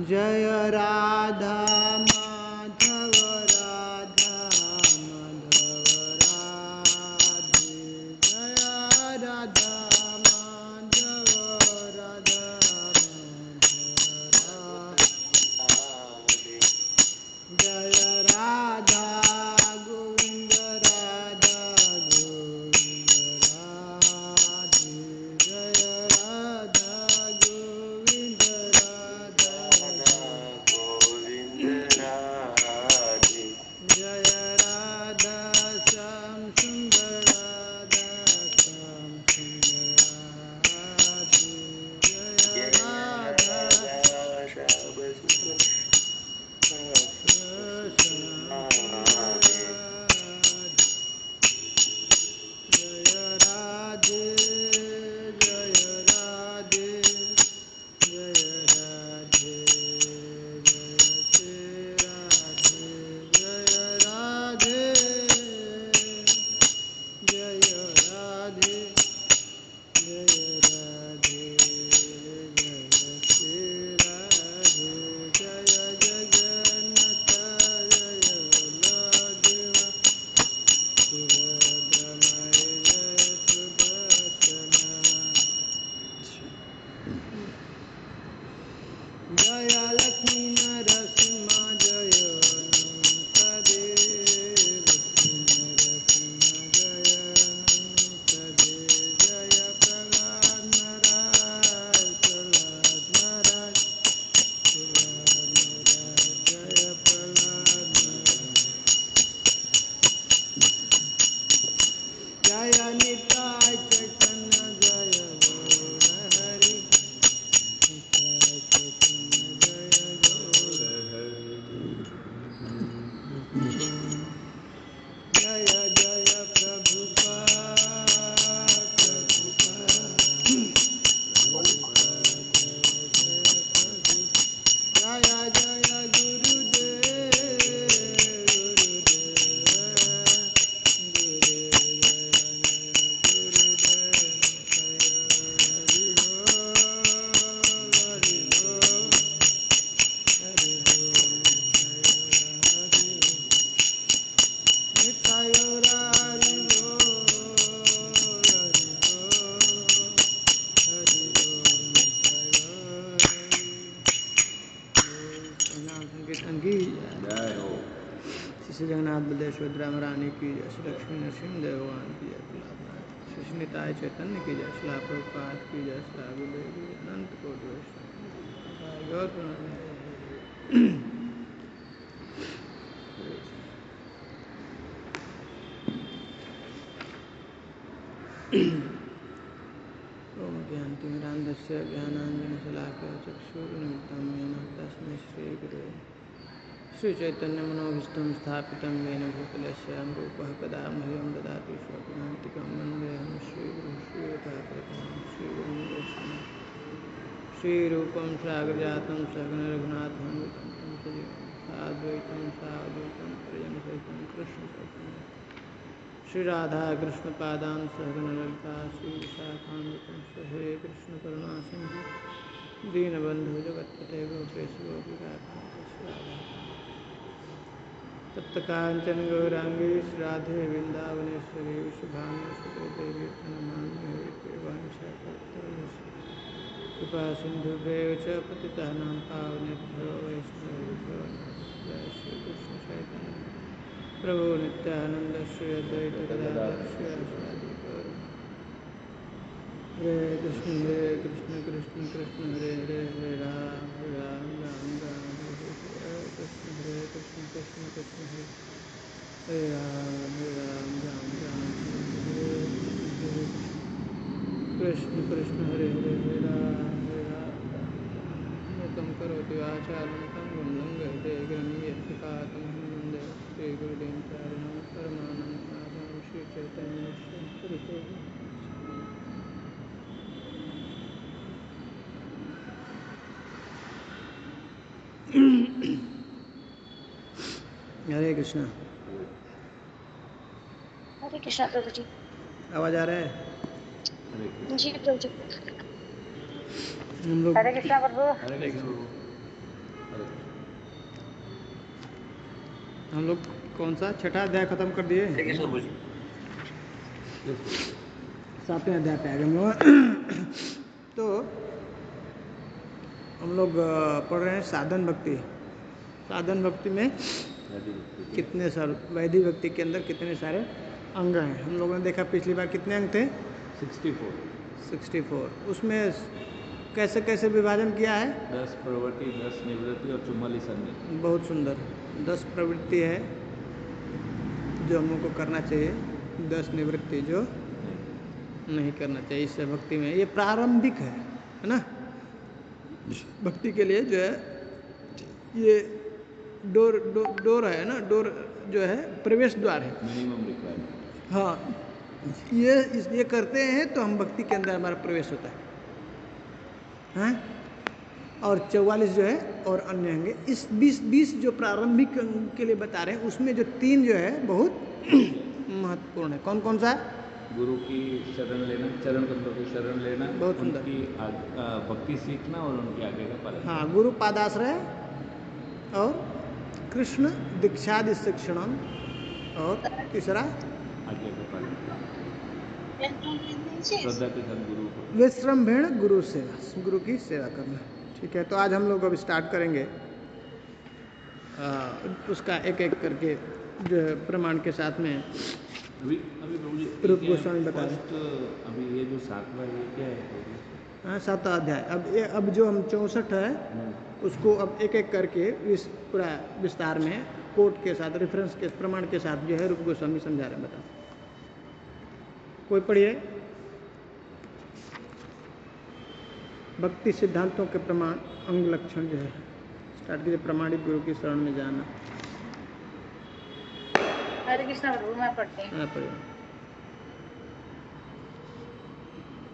जय राधा माधव राधा माधव राधे जय राधा माधव राधा माधव जय राधा गोविंद राधा गोविंद राधे जय राधा गोविंद राधा जय लक्ष्मी नरसिंह जय अनंत देव लक्ष्मी नरसिंह जय अनंत देव जय प्रहलाद महाराज प्रहलाद महाराज प्रहलाद महाराज जय प्रहलाद महाराज जय निताय चैतन्य जय गौर हरि निताय चैतन्य जय गौर जय जय प्रभुपाद प्रभुपाद जय जय गुरुदेव श्री जगन्नाथ बलदेव सुभद्रा रानी की जय, श्री लक्ष्मी नरसिंह देव भगवान की जय, श्री श्री निताय चैतन्य की जय, श्री प्रभुपाद की जय, श्री गुरुदेव की जय, अनंत कोटि वैष्णव गौर प्रणाम। ओम ज्ञानतिमिरान्धस्य ज्ञानाञ्जनशलाकया चक्षुरुन्मिलितं येन तस्मै श्रीगुरुवे श्रीचैतन्य मनोभीष्टं स्थापितं येन भूतले स्वयं रूपः कदा मह्यं ददाति स्वपदान्तिकं वन्देऽहं श्रीगुरुं श्रीयुतापतिं श्रीगुरुं वैष्णवं श्रीरूपं साग्रजातं सहगणरघुनाथान्वितं तं सजीवं साद्वैतं सावधूतं परिजनसहितं कृष्णचैतन्यं श्रीराधाकृष्णपादान् सहगणललिता श्रीविशाखान्वितं हरे कृष्ण करुणा सिन्धु दीनबन्धु जगत्पते गोपेश गोपिकाकान्त तप्तकाञ्चन गौराङ्गी राधे वृन्दावनेश्वरी शुभांगी देवी प्रणमामि हरिप्रियवाञ्छाकल्पतरुश्च कृपा सिन्धुभ्येव च पतितानां पावनेभ्यो वैष्णवेभ्यो जय श्रीकृष्ण चैतन्य प्रभु नित्यानन्द श्री अद्वैत गदाधर श्रीवासादि गौर हरे कृष्ण कृष्ण कृष्ण हरे हरे हरे राम राम राम राम हरे हरे कृष्ण कृष्ण कृष्ण हरे हरे राम राम राम हरे हरे कृष्ण कृष्ण हरे हरे हरे राम राम करोति वाचालं पङ्गुं लङ्घयते गिरिं यत्कृपातमहं वन्दे श्रीगुरुं चारणं परमानन्दमाधवं श्रीचैतन्येश्वरं हरिः हरे कृष्णा। हरे कृष्णा प्रभु जी। आवाज आ रहा है? जी प्रभु जी। हम लोग हरे कृष्णा प्रभु। हम लोग कौन सा छठा अध्याय खत्म कर दिए? सातवें अध्याय पे आ गए हम लोग। तो हम लोग पढ़ रहे हैं साधन भक्ति। साधन भक्ति में कितने सारे वैदिक भक्ति के अंदर कितने सारे अंग हैं हम लोगों ने देखा पिछली बार कितने अंग थे? 64। उसमें कैसे कैसे विभाजन किया है? 10 प्रवृत्ति, 10 निवृत्ति और 44 अन्य। बहुत सुंदर। 10 प्रवृत्ति है जो हम लोग को करना चाहिए, 10 निवृत्ति जो नहीं करना चाहिए। इससे भक्ति में ये प्रारंभिक है ना? भक्ति के लिए जो है ये डोर है ना, डोर जो है प्रवेश द्वार है, मिनिमम रिक्वायरमेंट। हाँ, ये करते हैं तो हम भक्ति के अंदर हमारा प्रवेश होता है, हैं? और 44 जो है और अन्य अंग। इस 20 जो प्रारंभिक अंग के लिए बता रहे हैं उसमें जो 3 जो है बहुत महत्वपूर्ण है। कौन कौन सा? गुरु की शरण लेना, चरण कमलों की शरण लेना, बहुत सुंदर। उनकी भक्ति सीखना और उनके आगे का पालन। हाँ, गुरु पादाश्रय और कृष्ण दीक्षादि शिक्षणम और तीसरा आज्ञा का पालन, श्रद्धा के साथ गुरु विश्रम्भेण गुरु सेवा, गुरु की सेवा करना। ठीक है, तो आज हम लोग अब स्टार्ट करेंगे उसका एक एक करके जो है प्रमाण के साथ में। अभी प्रभु जी रूप गोस्वामी बता रहे फर्स्ट अभी ये जो 7वां ये क्या है प्रभु जी? हाँ, 7वां अध्याय। अब जो हम 64 है उसको अब एक एक करके इस पूरा विस्तार में कोट के साथ, रेफरेंस के प्रमाण के साथ जो है रूप गोस्वामी समझा रहे हैं। बताओ, कोई पढ़िए। भक्ति सिद्धांतों के प्रमाण अंग लक्षण जो है स्टार्ट कीजिए। प्रमाणिक गुरु की शरण में जाना। हरे कृष्ण प्रभु, मैं पढ़ती हूँ। हाँ, पढ़िए।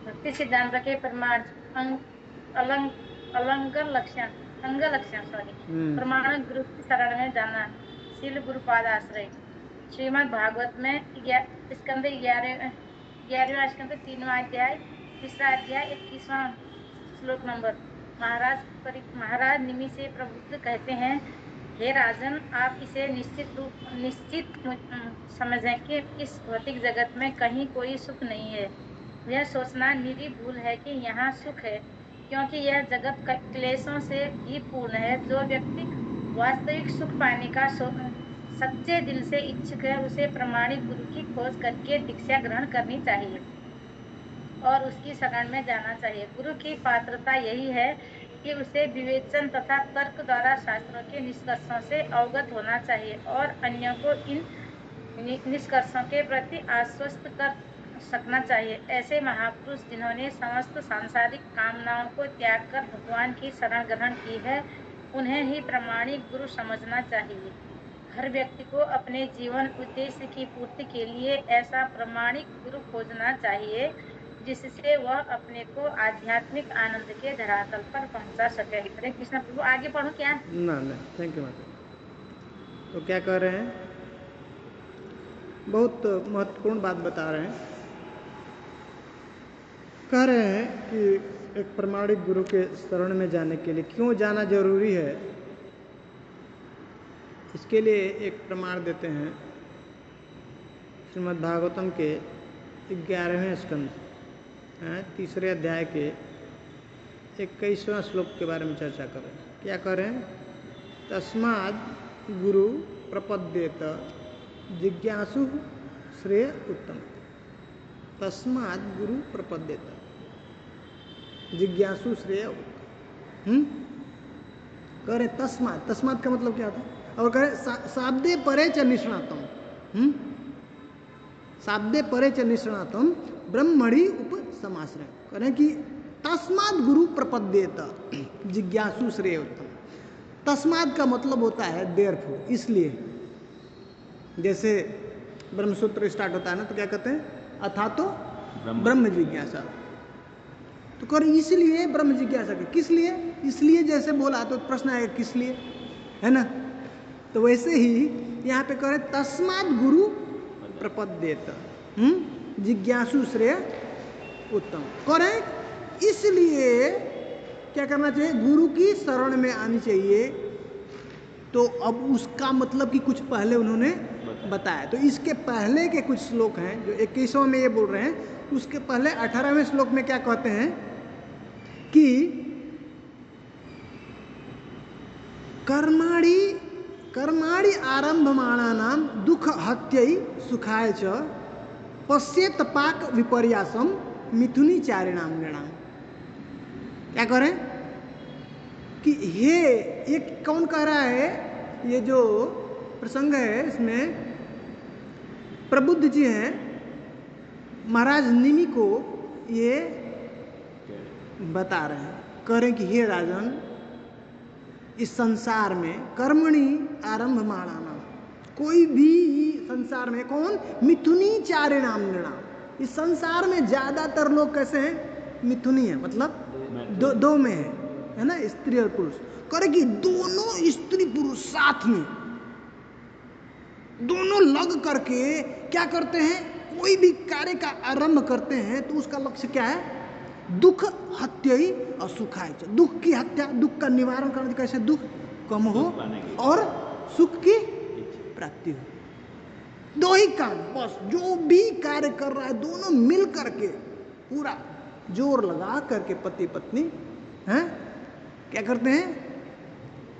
भक्ति सिद्धांत के प्रमाण अंग लक्षण प्रमाणिक गुरु की शरण में जाना। शील गुरुपाद आश्रय। श्रीमद् भागवत में स्कंद 11वां स्कंद 3वां अध्याय 3रा अध्याय 21वां श्लोक नंबर। महाराज निमि से प्रबुद्ध कहते हैं, हे राजन, आप इसे निश्चित समझें कि इस भौतिक जगत में कहीं कोई सुख नहीं है। यह सोचना निरी भूल है कि यहाँ सुख है, क्योंकि यह जगत क्लेशों से भी पूर्ण है। जो व्यक्ति वास्तविक सुख पाने का सच्चे दिल से इच्छुक है, उसे प्रमाणिक गुरु की खोज करके दीक्षा ग्रहण करनी चाहिए और उसकी शरण में जाना चाहिए। गुरु की पात्रता यही है कि उसे विवेचन तथा तर्क द्वारा शास्त्रों के निष्कर्षों से अवगत होना चाहिए और अन्यों को इन निष्कर्षों के प्रति आश्वस्त कर सकना चाहिए। ऐसे महापुरुष जिन्होंने समस्त सांसारिक कामनाओं को त्याग कर भगवान की शरण ग्रहण की है, उन्हें ही प्रमाणिक गुरु समझना चाहिए। हर व्यक्ति को अपने जीवन उद्देश्य की पूर्ति के लिए ऐसा प्रमाणिक गुरु खोजना चाहिए जिससे वह अपने को आध्यात्मिक आनंद के धरातल पर पहुंचा सके। हरे कृष्ण प्रभु, आगे पढ़ूं क्या? ना, थैंक यू माता। तो क्या कह रहे हैं? बहुत महत्वपूर्ण बात बता रहे हैं। कह रहे हैं कि एक प्रमाणिक गुरु के शरण में जाने के लिए क्यों जाना जरूरी है, इसके लिए एक प्रमाण देते हैं। श्रीमद् भागवतम के 11वें स्कंद 3रे अध्याय के 21वां श्लोक के बारे में चर्चा कर रहे हैं। क्या कह रहे हैं? तस्माद् गुरु प्रपद्येत जिज्ञासु श्रेय उत्तम। तस्माद् गुरु प्रपद्येत जिज्ञासु श्रेय उत्तम। कह रहे तस्मात् का मतलब क्या था? और कह रहे शाब्दे परे च निष्णातम। शाब्दे परे च निष्णातम ब्रह्मणि उपसमाश्रय। कह रहे कि तस्मात् गुरु प्रपद्येत जिज्ञासु श्रेय उत्तम। तस्मात् का मतलब होता है देयरफॉर, इसलिए। जैसे ब्रह्मसूत्र स्टार्ट होता है ना, तो क्या कहते हैं? अथा तो ब्रह्म जिज्ञासा। तो कर इसलिए ब्रह्म जिज्ञासा के किस लिए? इसलिए जैसे बोला तो प्रश्न आएगा किस लिए, है ना? तो वैसे ही यहाँ पे कह रहे तस्मात् गुरु प्रपद्येत जिज्ञासु श्रेय उत्तम। कह रहे इसलिए क्या करना चाहिए? गुरु की शरण में आनी चाहिए। तो अब उसका मतलब कि कुछ पहले उन्होंने बताया। तो इसके पहले के कुछ श्लोक हैं जो 21वां में ये बोल रहे हैं, उसके पहले 18वें श्लोक में क्या कहते हैं कि कर्माणि आरंभमाणानां दुख हत्यै सुखाय च पश्येत पाक विपर्यासम मिथुनी चारिणाम गणाम। क्या कह रहे हैं कि ये कौन कह रहा है? ये जो प्रसंग है इसमें प्रबुद्ध जी हैं, महाराज निमि को ये बता रहे हैं। कह रहे हैं कि हे राजन, इस संसार में कर्मणि आरंभ माणाना, कोई भी संसार में कौन? मिथुनी चारिणाम नृणाम। इस संसार में ज्यादातर लोग कैसे हैं? मिथुनी है, मतलब दो में है ना, स्त्री और पुरुष। करे कि दोनों स्त्री पुरुष साथ में दोनों लग करके क्या करते हैं? कोई भी कार्य का आरंभ करते हैं तो उसका लक्ष्य क्या है? दुख हत्यै और सुखाय। दुख की हत्या, दुख का निवारण करना, कैसे दुख कम हो और सुख की प्राप्ति हो। दो ही काम बस, जो भी कार्य कर रहा है दोनों मिल करके पूरा जोर लगा करके पति पत्नी हैं क्या करते हैं?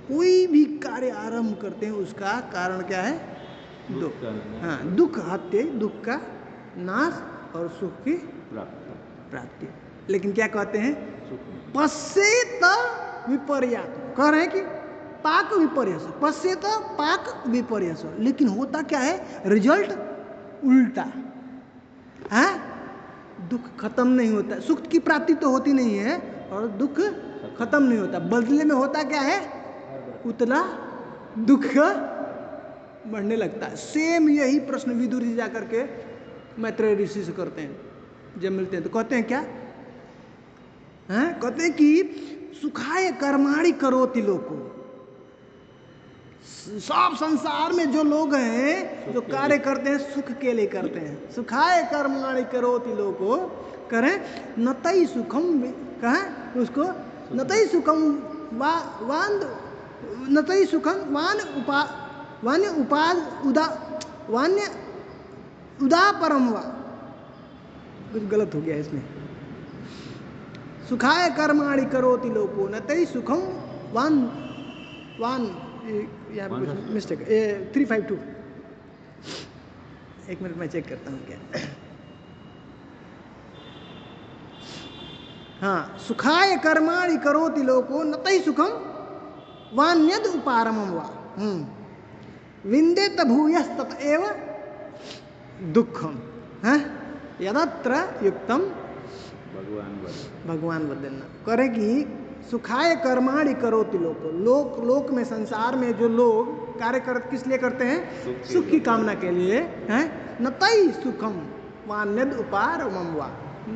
कोई भी कार्य आरंभ करते हैं उसका कारण क्या है? दुख। हाँ, दुख हत्या, दुख का नाश और सुख की प्राप्ति। लेकिन क्या कहते हैं? पश्येत विपर्यास। कह रहे हैं कि पाक विपर्यास, पश्येत पाक विपर्यास। लेकिन होता क्या है? रिजल्ट उल्टा है। दुख खत्म नहीं होता, सुख की प्राप्ति तो होती नहीं है और दुख खत्म नहीं होता। बदले में होता क्या है? उतना दुख बढ़ने लगता है। सेम यही प्रश्न विदुर जी जाकर के मैत्रेय ऋषि से करते हैं। जब मिलते हैं तो कहते हैं क्या है? कहते हैं कि सुखाय कर्माणि करोति लोको। सब संसार में जो लोग हैं जो कार्य करते हैं सुख के लिए करते हैं। सुखाय कर्माणि करोति लोको करें नतई सुखम, कहें उसको नतई सुखम वान, नतई सुखम वान उपा, वान्य उपाद उदा, वान्य उदा परम वा। कुछ गलत हो गया इसमें। सुखाय कर्माणि करोति लोको नतई सुखम वान, वान यहाँ पे कुछ मिस्टेक, 352। एक मिनट में चेक करता हूँ क्या। हाँ, सुखाय कर्माणि करोति लोको नतई सुखम वान्यद उपारमम वा विंदेत भूयस ततएव दुखम है यदत्र युक्तम भगवान वदन्ना। करे कि सुखाय कर्माणि करोति लोको, लोक में संसार में जो लोग कार्य किस लिए करते हैं? सुख की कामना के लिए है। नतई सुखम वान्यद उपारमम वा।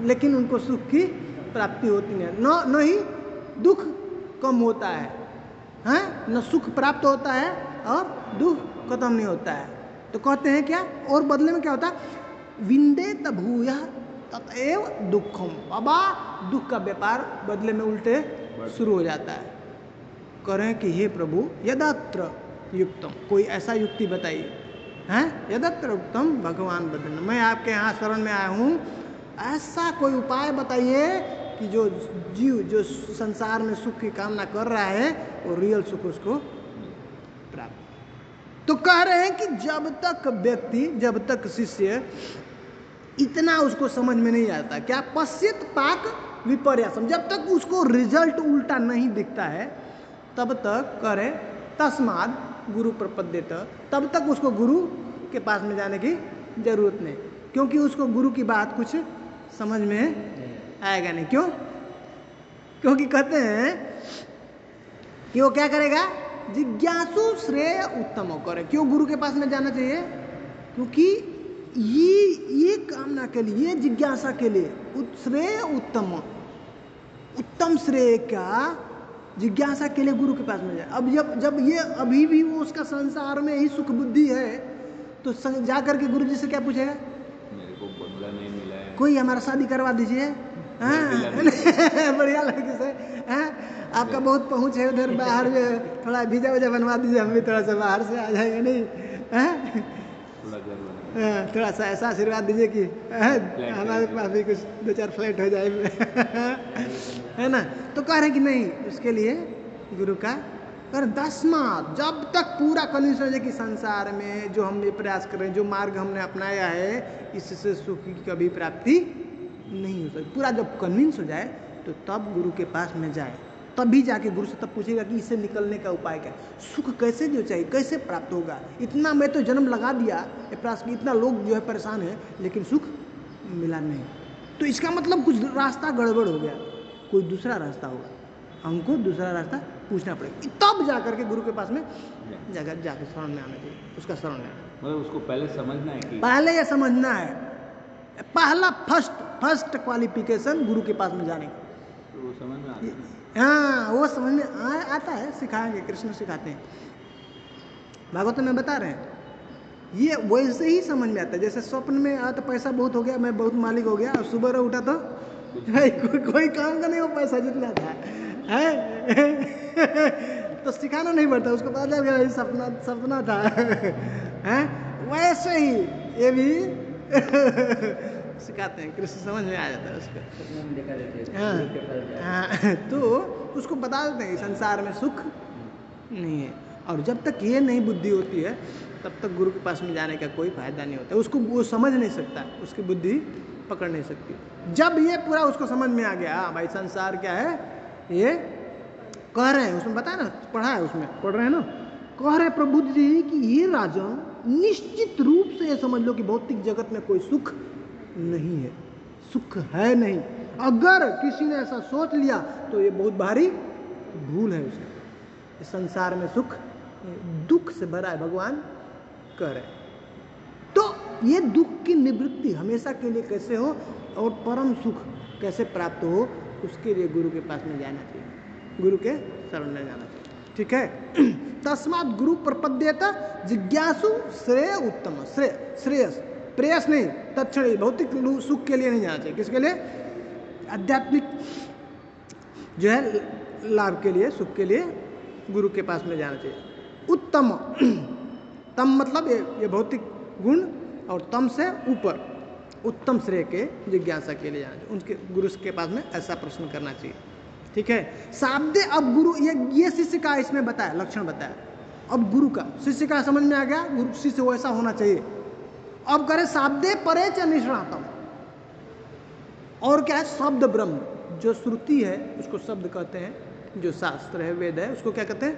लेकिन उनको सुख की प्राप्ति होती नहीं, न ही दुख कम होता है, न सुख प्राप्त होता है और दुख खत्म नहीं होता है। तो कहते हैं क्या? और बदले में क्या होता है? विंदेत भूयः ततएव दुखम। बाबा दुख का व्यापार बदले में उल्टे शुरू हो जाता है। करें कि हे प्रभु यदत्र युक्तम, कोई ऐसा युक्ति बताइए हैं? यदत्र युक्तम भगवान वदन्ना। मैं आपके यहाँ शरण में आया हूँ, ऐसा कोई उपाय बताइए कि जो जीव जो संसार में सुख की कामना कर रहा है वो रियल सुख उसको प्राप्त। तो कह रहे हैं कि जब तक व्यक्ति, जब तक शिष्य इतना उसको समझ में नहीं आता, क्या पश्चित पाक विपर्यासम, जब तक उसको रिजल्ट उल्टा नहीं दिखता है तब तक करे तस्माद गुरु प्रपद्येत, तब तक उसको गुरु के पास में जाने की जरूरत नहीं, क्योंकि उसको गुरु की बात कुछ समझ में आएगा नहीं। क्यों? क्योंकि कहते हैं कि वो क्या करेगा? जिज्ञासु श्रेय उत्तम करे। क्यों गुरु के पास में जाना चाहिए? क्योंकि ये कामना के लिए, ये जिज्ञासा के लिए श्रेय उत्तम, उत्तम श्रेय का जिज्ञासा के लिए गुरु के पास में जाए। अब जब ये अभी भी वो उसका संसार में ही सुख बुद्धि है तो जा करके गुरु जी से क्या पूछेगा? मेरे को बंगला नहीं मिला है, कोई हमारा शादी करवा दीजिए, बढ़िया लड़की से, आपका बहुत पहुँच है उधर बाहर में, थोड़ा वीजा वजा बनवा दीजिए, हम भी थोड़ा सा बाहर से आ जाएंगे। नहीं थोड़ा सा ऐसा आशीर्वाद दीजिए कि हमारे पास भी कुछ 2-4 फ्लैट हो जाए है ना। तो कह रहे कि नहीं, उसके लिए गुरु का कर दसमात, जब तक पूरा कन्विंस हो जाए कि संसार में जो हम ये प्रयास कर रहे हैं, जो मार्ग हमने अपनाया है, इससे सुख की कभी प्राप्ति नहीं हो सकती, पूरा जब कन्विंस हो जाए तो तब गुरु के पास में जाए। तभी जाके गुरु से तब पूछेगा कि इससे निकलने का उपाय क्या, सुख कैसे जो चाहिए कैसे प्राप्त होगा। इतना मैं तो जन्म लगा दिया प्रयास की, इतना लोग जो है परेशान है लेकिन सुख मिला नहीं, तो इसका मतलब कुछ रास्ता गड़बड़ हो गया, कोई दूसरा रास्ता होगा, हमको दूसरा रास्ता पूछना पड़ेगा। तब जा करके गुरु के पास में जाके शरण में आना चाहिए, उसका शरण में आना। मतलब उसको पहले समझना है कि पहले ये समझना है, पहला फर्स्ट क्वालिफिकेशन गुरु के पास में जाने का, वो समझ में आता है। हाँ, वो समझ में आता है, सिखाएंगे, कृष्ण सिखाते हैं, भागवत में बता रहे हैं। ये वैसे ही समझ में आता है जैसे स्वप्न में तो पैसा बहुत हो गया, मैं बहुत मालिक हो गया, और सुबह उठा तो भाई कोई काम का नहीं हो, पैसा जितना था है तो सिखाना नहीं पड़ता, उसको पता चल गया सपना था है। वैसे ही ये भी सिखाते हैं, कृष्ण समझ में आ जाता है उसको। सपने में देखा देते हैं, हाँ, गुरु के पास जाते हैं। हाँ, तो उसको बता देते हैं कि संसार में सुख नहीं है, और जब तक ये नहीं बुद्धि होती है तब तक गुरु के पास में जाने का कोई फायदा नहीं होता। उसको वो समझ नहीं सकता, उसकी बुद्धि पकड़ नहीं सकती। जब ये पूरा उसको समझ में आ गया, हाँ भाई संसार क्या है, ये कह रहे हैं, उसमें बताया ना, पढ़ा है उसमें, पढ़ रहे हैं ना, कह रहे प्रभु जी कि ये राजन निश्चित रूप से ये समझ लो कि भौतिक जगत में कोई सुख नहीं है, सुख है नहीं। अगर किसी ने ऐसा सोच लिया तो ये बहुत भारी भूल है उसकी। इस संसार में सुख दुख से भरा है, भगवान कह रहे। तो ये दुख की निवृत्ति हमेशा के लिए कैसे हो और परम सुख कैसे प्राप्त हो, उसके लिए गुरु के पास में जाना चाहिए, गुरु के शरण में जाना चाहिए। ठीक है, तस्मात् गुरु प्रपद्येत जिज्ञासु श्रेय उत्तम, श्रेयस प्रेयस नहीं, तत्क्षण भौतिक सुख के लिए नहीं जाना चाहिए, किसके लिए, आध्यात्मिक जो है लाभ के लिए, सुख के लिए गुरु के पास में जाना चाहिए। उत्तम, तम मतलब ये भौतिक गुण, और तम से ऊपर उत्तम श्रेय के जिज्ञासा के लिए जाना चाहिए, उनके गुरु के पास में ऐसा प्रश्न करना चाहिए। ठीक है, शाब्दे, अब गुरु ये शिष्य का इसमें बताया, लक्षण बताया। अब गुरु का, शिष्य का समझ में आ गया, गुरु शिष्य वैसा होना चाहिए। अब करे शाब्दे परे च निष्णातम, और क्या है, शब्द ब्रह्म, जो श्रुति है उसको शब्द कहते हैं, जो शास्त्र है वेद है उसको क्या कहते हैं,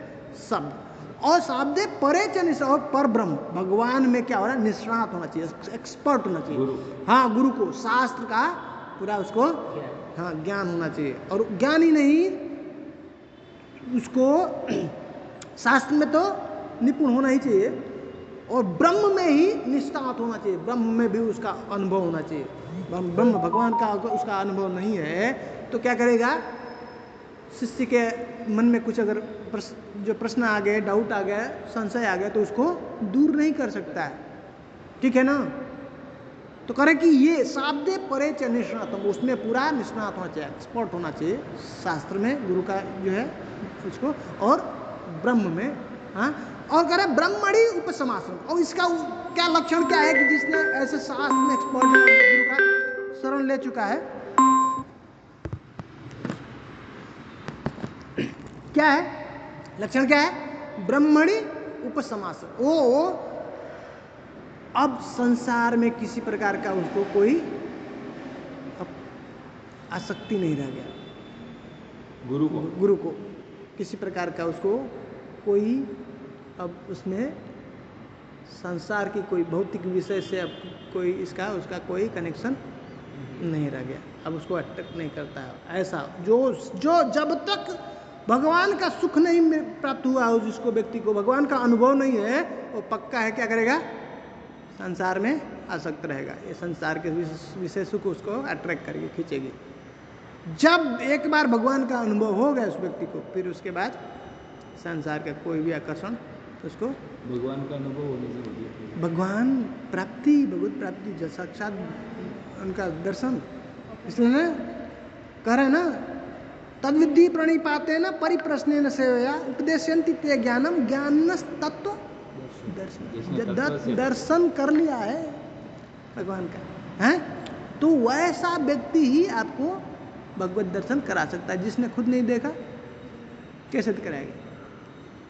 शब्द। और शाब्दे परे च निष्णात, और पर ब्रह्म भगवान में क्या हो रहा है, निष्णात होना चाहिए, एक्सपर्ट होना चाहिए गुरु। हाँ, गुरु को शास्त्र का पूरा उसको हाँ ज्ञान होना चाहिए। और ज्ञान ही नहीं, उसको शास्त्र में तो निपुण होना ही चाहिए, और ब्रह्म में ही निष्णात होना चाहिए, ब्रह्म में भी उसका अनुभव होना चाहिए। ब्रह्म भगवान का उसका अनुभव नहीं है तो क्या करेगा, शिष्य के मन में कुछ अगर जो प्रश्न आ गए, डाउट आ गया, संशय आ गया, तो उसको दूर नहीं कर सकता है। ठीक है ना, तो करे कि ये शाब्दे परे च निष्णातम, उसमें पूरा निष्णात होना चाहिए, एक्सपर्ट होना चाहिए शास्त्र में, गुरु का जो है उसको, और ब्रह्म में। हाँ, और करे ब्रह्मणि उपसमाश्रम, और इसका क्या लक्षण क्या है कि जिसने ऐसे शास्त्र में एक्सपर्ट है, गुरु का शरण ले चुका है, क्या है लक्षण, क्या है, ब्रह्मणि उपसमाश्रम, वो अब संसार में किसी प्रकार का उसको कोई आसक्ति नहीं रह गया, गुरु को किसी प्रकार का उसको कोई, अब उसमें संसार की कोई भौतिक विषय से अब कोई इसका उसका कोई कनेक्शन नहीं रह गया, अब उसको अट्रैक्ट नहीं करता है। ऐसा जो जब तक भगवान का सुख नहीं प्राप्त हुआ हो, जिसको व्यक्ति को भगवान का अनुभव नहीं है, वो पक्का है क्या करेगा, संसार में आसक्त रहेगा। ये संसार के विषय सुख उसको अट्रैक्ट करेगी, खींचेगी। जब एक बार भगवान का अनुभव हो गया उस व्यक्ति को, फिर उसके बाद संसार का कोई भी आकर्षण उसको, भगवान का अनुभव होने से होती है, भगवान प्राप्ति, भगवत प्राप्ति, जो साक्षात उनका दर्शन, इसलिए ना कह रहे ना, तद्विद्धि प्रणिपाते न परिप्रश्नेन सेवया उपदेशयन्ति ते ज्ञानम ज्ञानस तत्व दर्शन, दर्शन कर लिया है भगवान का है, तो वैसा व्यक्ति ही आपको भगवत दर्शन करा सकता है। जिसने खुद नहीं देखा कैसे कराएगा,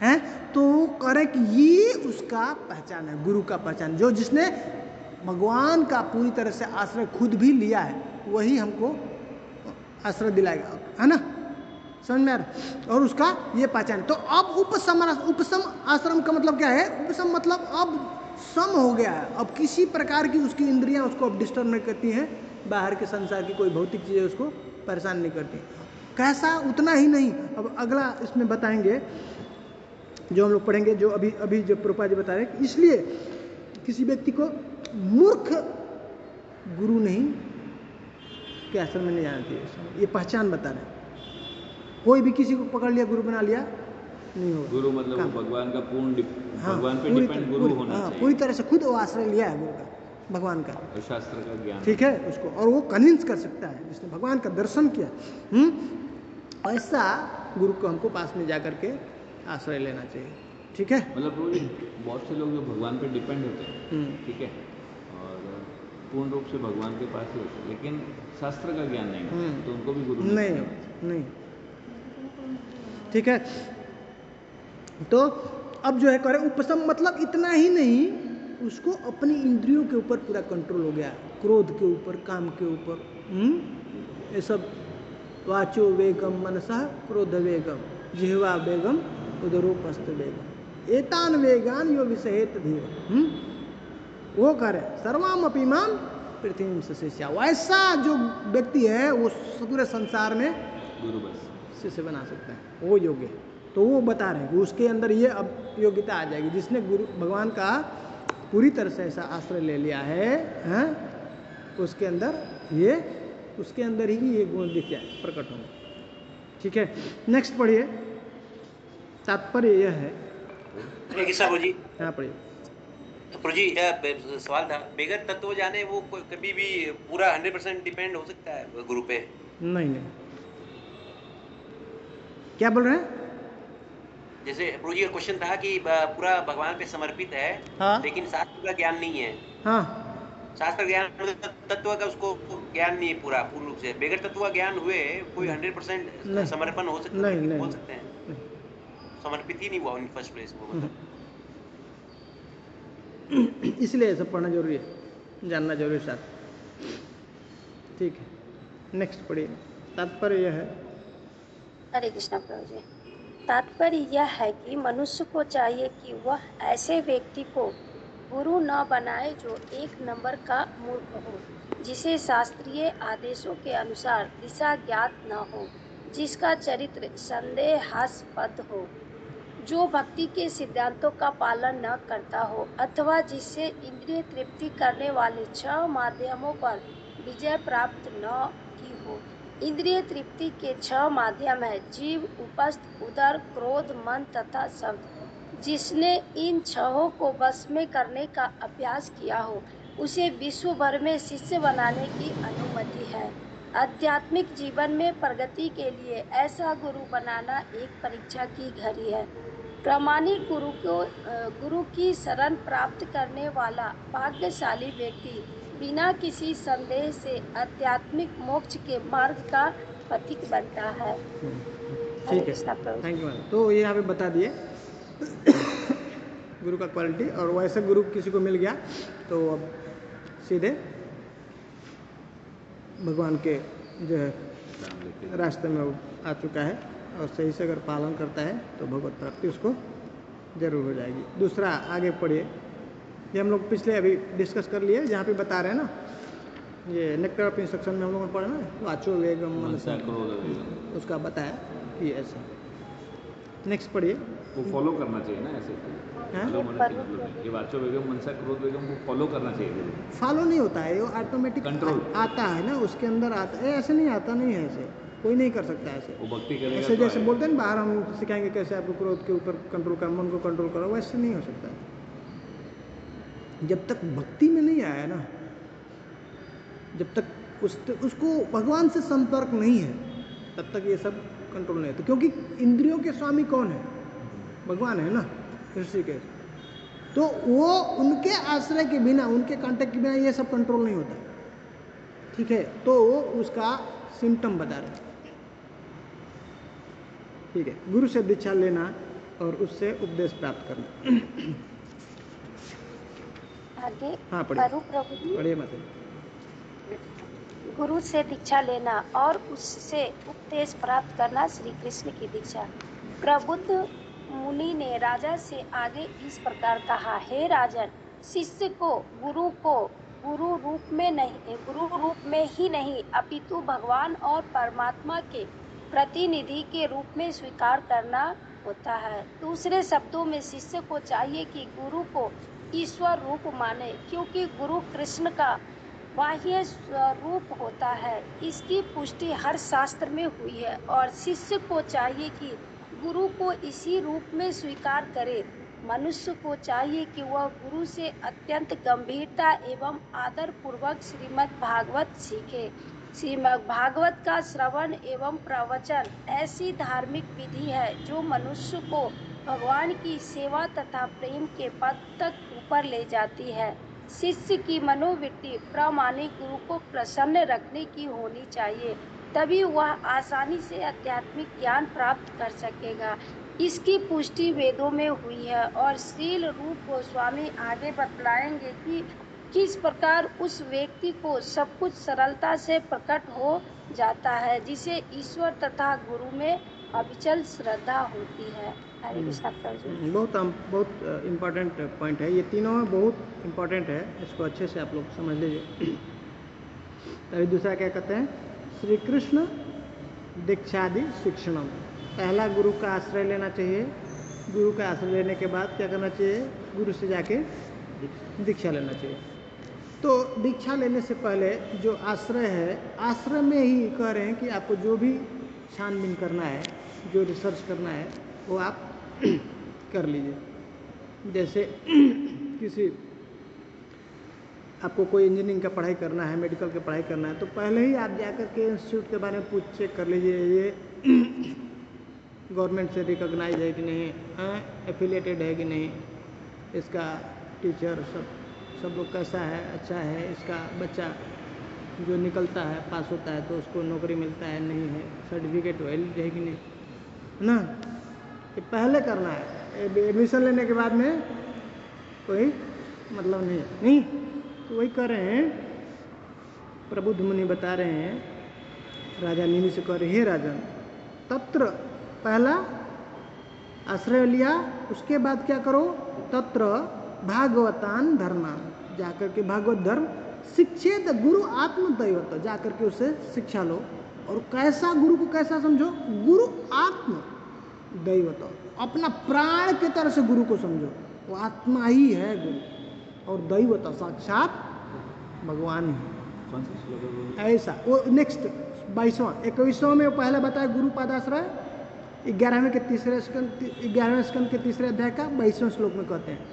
हैं? तो करे कि ये उसका पहचान है, गुरु का पहचान, जो जिसने भगवान का पूरी तरह से आश्रय खुद भी लिया है, वही हमको आश्रय दिलाएगा, है ना, समझ में आ रहा, और उसका ये पहचान। तो अब उपसम आश्रम का मतलब क्या है, उपसम मतलब अब सम हो गया है, अब किसी प्रकार की उसकी इंद्रियां उसको अब डिस्टर्ब नहीं करती हैं, बाहर के संसार की कोई भौतिक चीज़ें उसको परेशान नहीं करती। कैसा, उतना ही नहीं, अब अगला इसमें बताएंगे जो हम लोग पढ़ेंगे, जो अभी जो प्रभुपाद जी बता रहे हैं, इसलिए किसी व्यक्ति को मूर्ख गुरु नहीं के आश्रम में नहीं जाना चाहिए, ये पहचान बता रहे हैं। कोई भी किसी को पकड़ लिया गुरु बना लिया नहीं होगा, गुरु मतलब वो भगवान का पूर्ण भगवान पे डिपेंड गुरु होना चाहिए, पूरी तरह से खुद वो आश्रय लिया है गुरु का, भगवान का, और शास्त्र का ज्ञान, ठीक है उसको, और वो कन्विंस कर सकता है जिसने भगवान का दर्शन किया। ऐसा गुरु को हमको पास में जा करके आश्रय लेना चाहिए, ठीक है। मतलब बहुत से लोग जो भगवान पे डिपेंड होते हैं, ठीक है, और पूर्ण रूप से भगवान के पास ही होते हैं, लेकिन शास्त्र का ज्ञान नहीं है तो उनको भी गुरु नहीं नहीं। नहीं। ठीक है, तो अब जो है करे उपशम मतलब इतना ही नहीं, उसको अपनी इंद्रियों के ऊपर पूरा कंट्रोल हो गया, क्रोध के ऊपर, काम के ऊपर, ये सब। वाचो वेगम मनसा क्रोध वेगम जिह्वा वेगम उदरोपस्थ वेगम एतान वेगान यो विषहेत धीर। वो करे सर्वाम अपीमान पृथ्वी से शिष्या। वैसा जो व्यक्ति है वो पूरे संसार में गुरु बस शिष्य बना सकता है, वो योग्य है। तो वो बता रहे हैं कि उसके अंदर ये अब योग्यता आ जाएगी, जिसने गुरु भगवान का पूरी तरह से ऐसा आश्रय ले लिया है, हैं? उसके अंदर ही ये गुण दिख जाए, प्रकट होंगे। ठीक है, नेक्स्ट पढ़िए। तात्पर्य यह है, प्रभु जी, हाँ पढ़िए। प्रभु जी सवाल था, बेगर तत्व जाने वो कभी भी पूरा 100% डिपेंड हो सकता है गुरु पे? नहीं नहीं, क्या बोल रहे हैं? जैसे प्रभु जी का क्वेश्चन था कि पूरा भगवान पे समर्पित है, हाँ लेकिन शास्त्र का ज्ञान नहीं है। हाँ, शास्त्र ज्ञान तत्व का उसको ज्ञान नहीं है पूर्ण रूप से। बेगर तत्व का ज्ञान हुए कोई 100% नहीं समर्पण हो सकता है, नहीं नहीं बोल सकते हैं? नहीं। समर्पित ही नहीं हुआ इन फर्स्ट प्लेस में, मतलब। इसलिए सब पढ़ना जरूरी है, जानना जरूरी है साथ। ठीक है, नेक्स्ट पढ़िए। तात्पर्य यह है, हरे कृष्णा प्रभु जी। तात्पर्य यह है कि मनुष्य को चाहिए कि वह ऐसे व्यक्ति को गुरु न बनाए जो एक नंबर का मूर्ख हो, जिसे शास्त्रीय आदेशों के अनुसार दिशा ज्ञात न हो, जिसका चरित्र संदेहास्पद हो, जो भक्ति के सिद्धांतों का पालन न करता हो, अथवा जिससे इंद्रिय तृप्ति करने वाले 6 माध्यमों पर विजय प्राप्त न की हो। इंद्रिय तृप्ति के 6 माध्यम है जीव, उपस्थ, उदर, क्रोध, मन तथा शब्द। जिसने इन 6 को बस में करने का अभ्यास किया हो, उसे विश्व भर में शिष्य बनाने की अनुमति है। आध्यात्मिक जीवन में प्रगति के लिए ऐसा गुरु बनाना एक परीक्षा की घड़ी है। प्रामाणिक गुरु की शरण प्राप्त करने वाला भाग्यशाली व्यक्ति बिना किसी संदेह से आध्यात्मिक मोक्ष के मार्ग का पथिक बनता है। ठीक है, थैंक यू। तो ये यहाँ पे बता दिए गुरु का क्वालिटी, और वैसे गुरु किसी को मिल गया तो अब सीधे भगवान के जो है रास्ते में वो आ चुका है, और सही से अगर पालन करता है तो भगवत प्राप्ति उसको जरूर हो जाएगी। दूसरा आगे पढ़िए, ये हम लोग पिछले अभी डिस्कस कर लिए, जहाँ पे बता रहे हैं ना, ये नेक्टर ऑफ इंस्ट्रक्शन में हम लोगों ने पढ़ा ना, वाचो वेगम मनसा, उसका बताया कि ऐसे। नेक्स्ट पढ़िए। वो फॉलो करना चाहिए ना ऐसे। ये वाचो वेगम मनसा क्रोध वेगम को फॉलो करना चाहिए। फॉलो नहीं होता है, वो ऑटोमेटिक कंट्रोल आता है ना, उसके अंदर आता है। ऐसे नहीं आता, नहीं है ऐसे, कोई नहीं कर सकता ऐसे। वो भक्ति करेगा ऐसे तो जैसे बोलते हैं ना बाहर, हम सिखाएंगे कैसे आपको क्रोध के ऊपर कंट्रोल करो, मन को कंट्रोल करो, वैसे नहीं हो सकता है। जब तक भक्ति में नहीं आया ना, जब तक उसको भगवान से संपर्क नहीं है, तब तक ये सब कंट्रोल नहीं होता। क्योंकि इंद्रियों के स्वामी कौन है? भगवान है ना, ऋषिकेश। तो वो उनके आश्रय के बिना, उनके कांटेक्ट के बिना ये सब कंट्रोल नहीं होता। ठीक है, तो उसका सिम्टम बता रहे हैं। ठीक है, गुरु से दीक्षा लेना और उससे उपदेश प्राप्त करना। आगे हाँ पढ़िए, प्रभु जी। पढ़िए मत। गुरु से दीक्षा लेना और उससे उपदेश प्राप्त करना श्री कृष्ण की दीक्षा। प्रबुद्ध मुनि ने राजा से आगे इस प्रकार कहा, हे राजन, शिष्य को गुरु रूप में ही नहीं अपितु भगवान और परमात्मा के प्रतिनिधि के रूप में स्वीकार करना होता है। दूसरे शब्दों में शिष्य को चाहिए कि गुरु को ईश्वर रूप माने, क्योंकि गुरु कृष्ण का बाह्य स्वरूप होता है। इसकी पुष्टि हर शास्त्र में हुई है, और शिष्य को चाहिए कि गुरु को इसी रूप में स्वीकार करे। मनुष्य को चाहिए कि वह गुरु से अत्यंत गंभीरता एवं आदर पूर्वक श्रीमद् भागवत सीखे। श्रीमद् भागवत का श्रवण एवं प्रवचन ऐसी धार्मिक विधि है जो मनुष्य को भगवान की सेवा तथा प्रेम के पद तक ऊपर ले जाती है। शिष्य की मनोवृत्ति प्रामाणिक गुरु को प्रसन्न रखने की होनी चाहिए, तभी वह आसानी से आध्यात्मिक ज्ञान प्राप्त कर सकेगा। इसकी पुष्टि वेदों में हुई है और श्रील रूप गोस्वामी आगे बतलाएंगे कि किस प्रकार उस व्यक्ति को सब कुछ सरलता से प्रकट हो जाता है जिसे ईश्वर तथा गुरु में अविचल श्रद्धा होती है। हरे कृष्णा प्रभु जी। बहुत इम्पोर्टेंट पॉइंट है, ये तीनों बहुत इम्पोर्टेंट है, इसको अच्छे से आप लोग समझ लीजिए। तभी दूसरा क्या कहते हैं, श्री कृष्ण दीक्षादि शिक्षणम। पहला गुरु का आश्रय लेना चाहिए, गुरु का आश्रय लेने के बाद क्या करना चाहिए, गुरु से जाके दीक्षा लेना चाहिए। तो दीक्षा लेने से पहले जो आश्रय है, आश्रय में ही कह रहे हैं कि आपको जो भी छानबीन करना है, जो रिसर्च करना है वो आप कर लीजिए। जैसे किसी आपको कोई इंजीनियरिंग का पढ़ाई करना है, मेडिकल की पढ़ाई करना है, तो पहले ही आप जाकर के इंस्टीट्यूट के बारे में पूछ चेक कर लीजिए, ये गवर्नमेंट से रिकॉग्नाइज है कि नहीं, एफिलेटेड है कि नहीं, इसका टीचर सब लोग कैसा है, अच्छा है, इसका बच्चा जो निकलता है पास होता है तो उसको नौकरी मिलता है नहीं है, सर्टिफिकेट वैलिड है कि नहीं, है ना। ये पहले करना है, एडमिशन लेने के बाद में कोई मतलब नहीं है, नहीं। तो वही कर रहे हैं, प्रबुद्ध मुनि बता रहे हैं, राजा नीनि से कह रहे हैं, राजन तत्र पहला आश्रय लिया, उसके बाद क्या करो, तत्र भागवतान धर्मान, जाकर के भागवत धर्म शिक्षेत गुरु आत्मदैवत, जाकर के उससे शिक्षा लो। और कैसा, गुरु को कैसा समझो, गुरु आत्म दैवत, अपना प्राण के तरह से गुरु को समझो, वो आत्मा ही है गुरु, और दैवत साक्षात भगवान ही ऐसा। वो नेक्स्ट 22वां 21वां में पहले बताया गुरु पादाश्रय, 11वें के तीसरे स्कंद, 11वें स्कंद के तीसरे अध्याय का 22वें श्लोक में कहते हैं,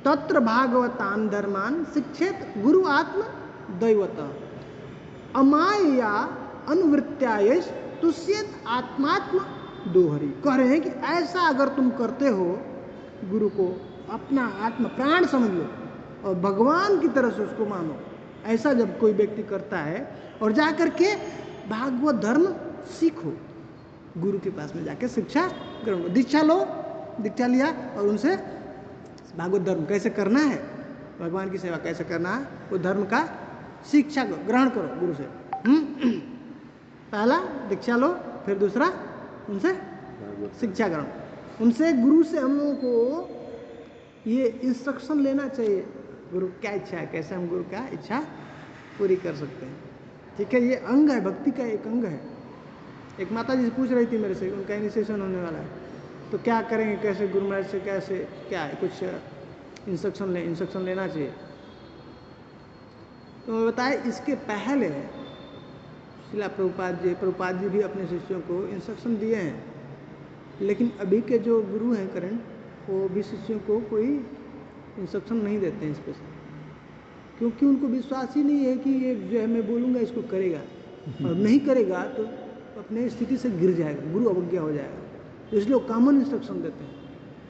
तत्र भागवतान धर्मान शिक्षेत गुरु आत्म दैवत अमाया अनुवृत्त्यायश तुष्येत आत्मात्म दोहरी। कह रहे हैं कि ऐसा अगर तुम करते हो, गुरु को अपना आत्मा प्राण समझ लो और भगवान की तरह से उसको मानो, ऐसा जब कोई व्यक्ति करता है और जा करके भागवत धर्म सीखो, गुरु के पास में जाके शिक्षा ग्रहण करो, दीक्षा लो, दीक्षा लिया और उनसे भागवत धर्म कैसे करना है, भगवान की सेवा कैसे करना है, वो धर्म का शिक्षा ग्रहण करो गुरु से। पहला दीक्षा लो, फिर दूसरा उनसे शिक्षा ग्रहण, उनसे गुरु से हम लोगों को ये इंस्ट्रक्शन लेना चाहिए, गुरु क्या इच्छा है, कैसे हम गुरु का इच्छा पूरी कर सकते हैं। ठीक है, ये अंग है, भक्ति का एक अंग है। एक माता जी से पूछ रही थी मेरे से, उनका इनिशिएशन होने वाला है, तो क्या करेंगे, कैसे गुरु महाराज से कैसे क्या है, कुछ इंस्ट्रक्शन लेना चाहिए। तो मैं बताया, इसके पहले श्रील प्रभुपाद जी भी अपने शिष्यों को इंस्ट्रक्शन दिए हैं, लेकिन अभी के जो गुरु हैं करंट, वो भी शिष्यों को कोई इंस्ट्रक्शन नहीं देते हैं स्पेशल, क्योंकि उनको विश्वास ही नहीं है कि ये जो है मैं बोलूँगा इसको करेगा, और नहीं करेगा तो अपने स्थिति से गिर जाएगा, गुरु अवज्ञा हो जाएगा, तो इसलिए कॉमन इंस्ट्रक्शन देते हैं।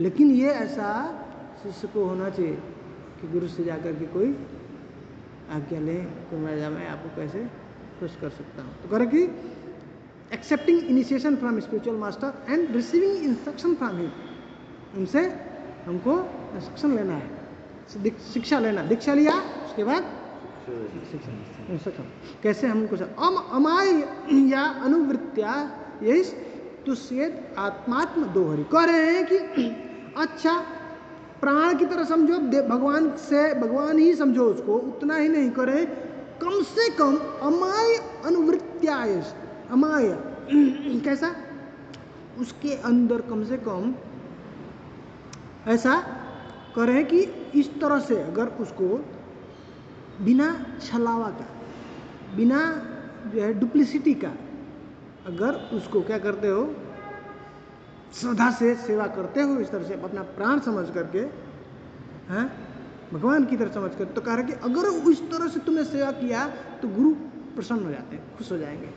लेकिन ये ऐसा शिष्य को होना चाहिए कि गुरु से जाकर के कोई आज्ञा लें, तो मैं आपको कैसे खुश कर सकता हूँ। तो करें कि accepting initiation from spiritual master and receiving instruction from him, उनसे हमको इंस्ट्रक्शन लेना है, शिक्षा लेना, दीक्षा लिया उसके बाद इंस्ट्रक्शन कैसे हमको अमाय या अनुवृत्त्या यही तुष्येत आत्मात्म दोहरी। कह रहे हैं कि अच्छा प्राण की तरह समझो, भगवान से भगवान ही समझो उसको, उतना ही नहीं करे, कम से कम अमाय अनुवृत्त्याय, अमाय कैसा, उसके अंदर कम से कम ऐसा करे कि इस तरह से अगर उसको बिना छलावा का, बिना जो है डुप्लिसिटी का, अगर उसको क्या करते हो, श्रद्धा से सेवा करते हो, इस तरह से अपना प्राण समझ करके, हैं भगवान की तरह समझ कर, तो कह रहे कि अगर इस तरह से तुमने सेवा किया तो गुरु प्रसन्न हो जाते हैं, खुश हो जाएंगे।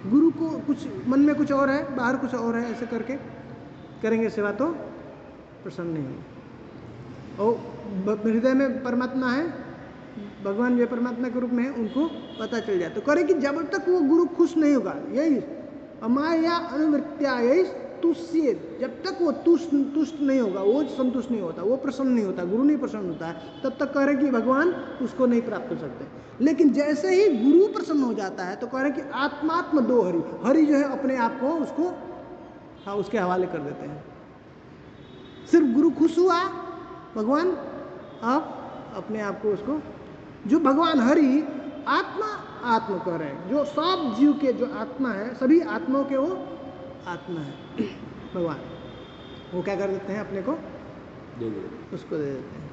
गुरु को कुछ मन में कुछ और है, बाहर कुछ और है, ऐसे करके करेंगे सेवा तो प्रसन्न नहीं होंगे। और हृदय में परमात्मा है, भगवान जो परमात्मा के रूप में है उनको पता चल जाए। तो करे कि जब तक वो गुरु खुश नहीं होगा, यही अमाया अनुवृत्त्या यही तुष्य, जब तक वो तुष्ट नहीं होगा, वो संतुष्ट नहीं होता, वो प्रसन्न नहीं होता, गुरु नहीं प्रसन्न होता है, तब तक कह रहे कि भगवान उसको नहीं प्राप्त कर सकते। लेकिन जैसे ही गुरु प्रसन्न हो जाता है तो कह रहे कि आत्मात्म दो हरि, हरि जो है अपने आप को उसको हाँ उसके हवाले कर देते हैं। सिर्फ गुरु खुश हुआ, भगवान आप अपने आप को उसको, जो भगवान हरि आत्मा कह रहे हैं, जो सब जीव के जो आत्मा है, सभी आत्माओं के वो आत्मा है भगवान, वो क्या कर देते हैं अपने को उसको दे देते हैं।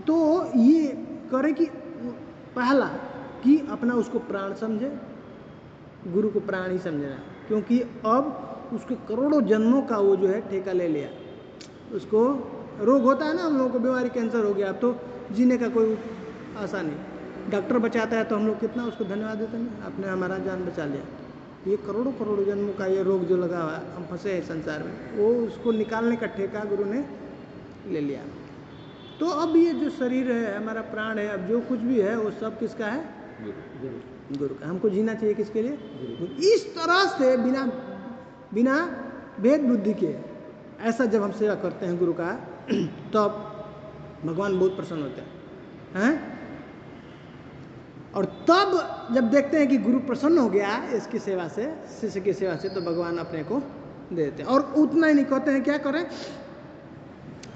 तो ये करे कि पहला कि अपना उसको प्राण समझे, गुरु को प्राण ही समझना, क्योंकि अब उसके करोड़ों जन्मों का वो जो है ठेका ले लिया। उसको रोग होता है ना, हम लोगों को बीमारी कैंसर हो गया, अब तो जीने का कोई आशा नहीं, डॉक्टर बचाता है तो हम लोग कितना उसको धन्यवाद देते हैं, आपने हमारा जान बचा लिया। ये करोड़ों जन्मों का ये रोग जो लगा हुआ है, हम फंसे हैं संसार में, वो उसको निकालने का ठेका गुरु ने ले लिया। तो अब ये जो शरीर है, हमारा प्राण है, अब जो कुछ भी है वो सब किसका है? गुरु का। हमको जीना चाहिए किसके लिए? इस तरह से बिना भेद बुद्धि के ऐसा जब हम सेवा करते हैं गुरु का, तब भगवान बहुत प्रसन्न होते हैं। और तब जब देखते हैं कि गुरु प्रसन्न हो गया इसकी सेवा से, शिष्य की सेवा से, तो भगवान अपने को दे देते हैं। और उतना ही नहीं कहते हैं, क्या करें?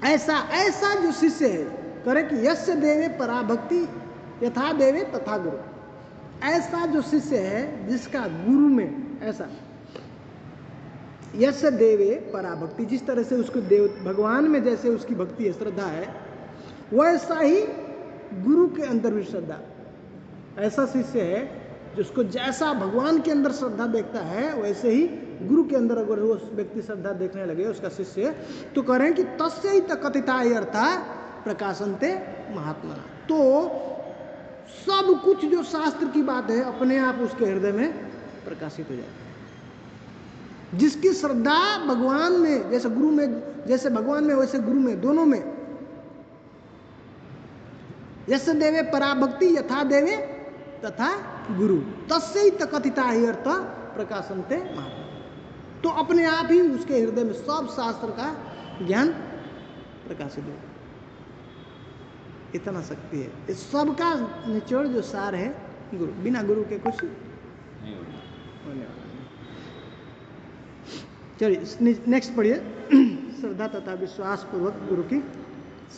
ऐसा जो शिष्य है करे कि यस्य देवे पराभक्ति यथा देवे तथा गुरु, ऐसा जो शिष्य है जिसका गुरु में ऐसा यस्य देवे पराभक्ति, जिस तरह से उसको देव भगवान में जैसे उसकी भक्ति है, श्रद्धा है, वैसा ही गुरु के अंदर भी श्रद्धा। ऐसा शिष्य है जिसको जैसा भगवान के अंदर श्रद्धा देखता है, वैसे ही गुरु के अंदर अगर वो व्यक्ति श्रद्धा देखने लगे, उसका शिष्य, तो कह रहे हैं कि तस्य ही कथिता अर्था प्रकाशनते महात्मा। तो सब कुछ जो शास्त्र की बात है अपने आप उसके हृदय में प्रकाशित हो जाता है। जिसकी श्रद्धा भगवान में, जैसे गुरु में, जैसे भगवान में वैसे गुरु में, दोनों में, यस्य देवे पराभक्ति यथा देवे तथा गुरु तस्य ही कथिता अर्थ प्रकाशनते महात्मा। तो अपने आप ही उसके हृदय में सब शास्त्र का ज्ञान प्रकाशित हो, इतना शक्ति है। इस सब का निचोड़ जो सार है गुरु, बिना गुरु के कुछ नहीं होने वाला। चलिए नेक्स्ट पढ़िए, श्रद्धा तथा विश्वास पूर्वक गुरु की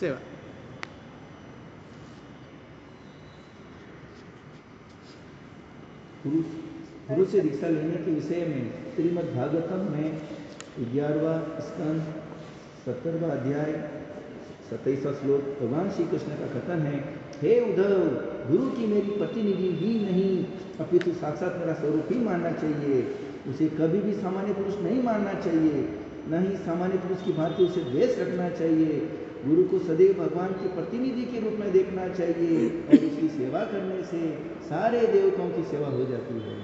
सेवा। गुरु से दीक्षा लेने के विषय में श्रीमद् भागवतम में 11वां स्कंद 17वां अध्याय 27वां श्लोक भगवान श्री कृष्ण का कथन है, हे उद्धव, गुरु की मेरी प्रतिनिधि ही नहीं अपितु साक्षात मेरा स्वरूप ही मानना चाहिए। उसे कभी भी सामान्य पुरुष नहीं मानना चाहिए, न ही सामान्य पुरुष की भांति उसे द्वेष रखना चाहिए। गुरु को सदैव भगवान के प्रतिनिधि के रूप में देखना चाहिए और उसकी सेवा करने से सारे देवताओं की सेवा हो जाती है।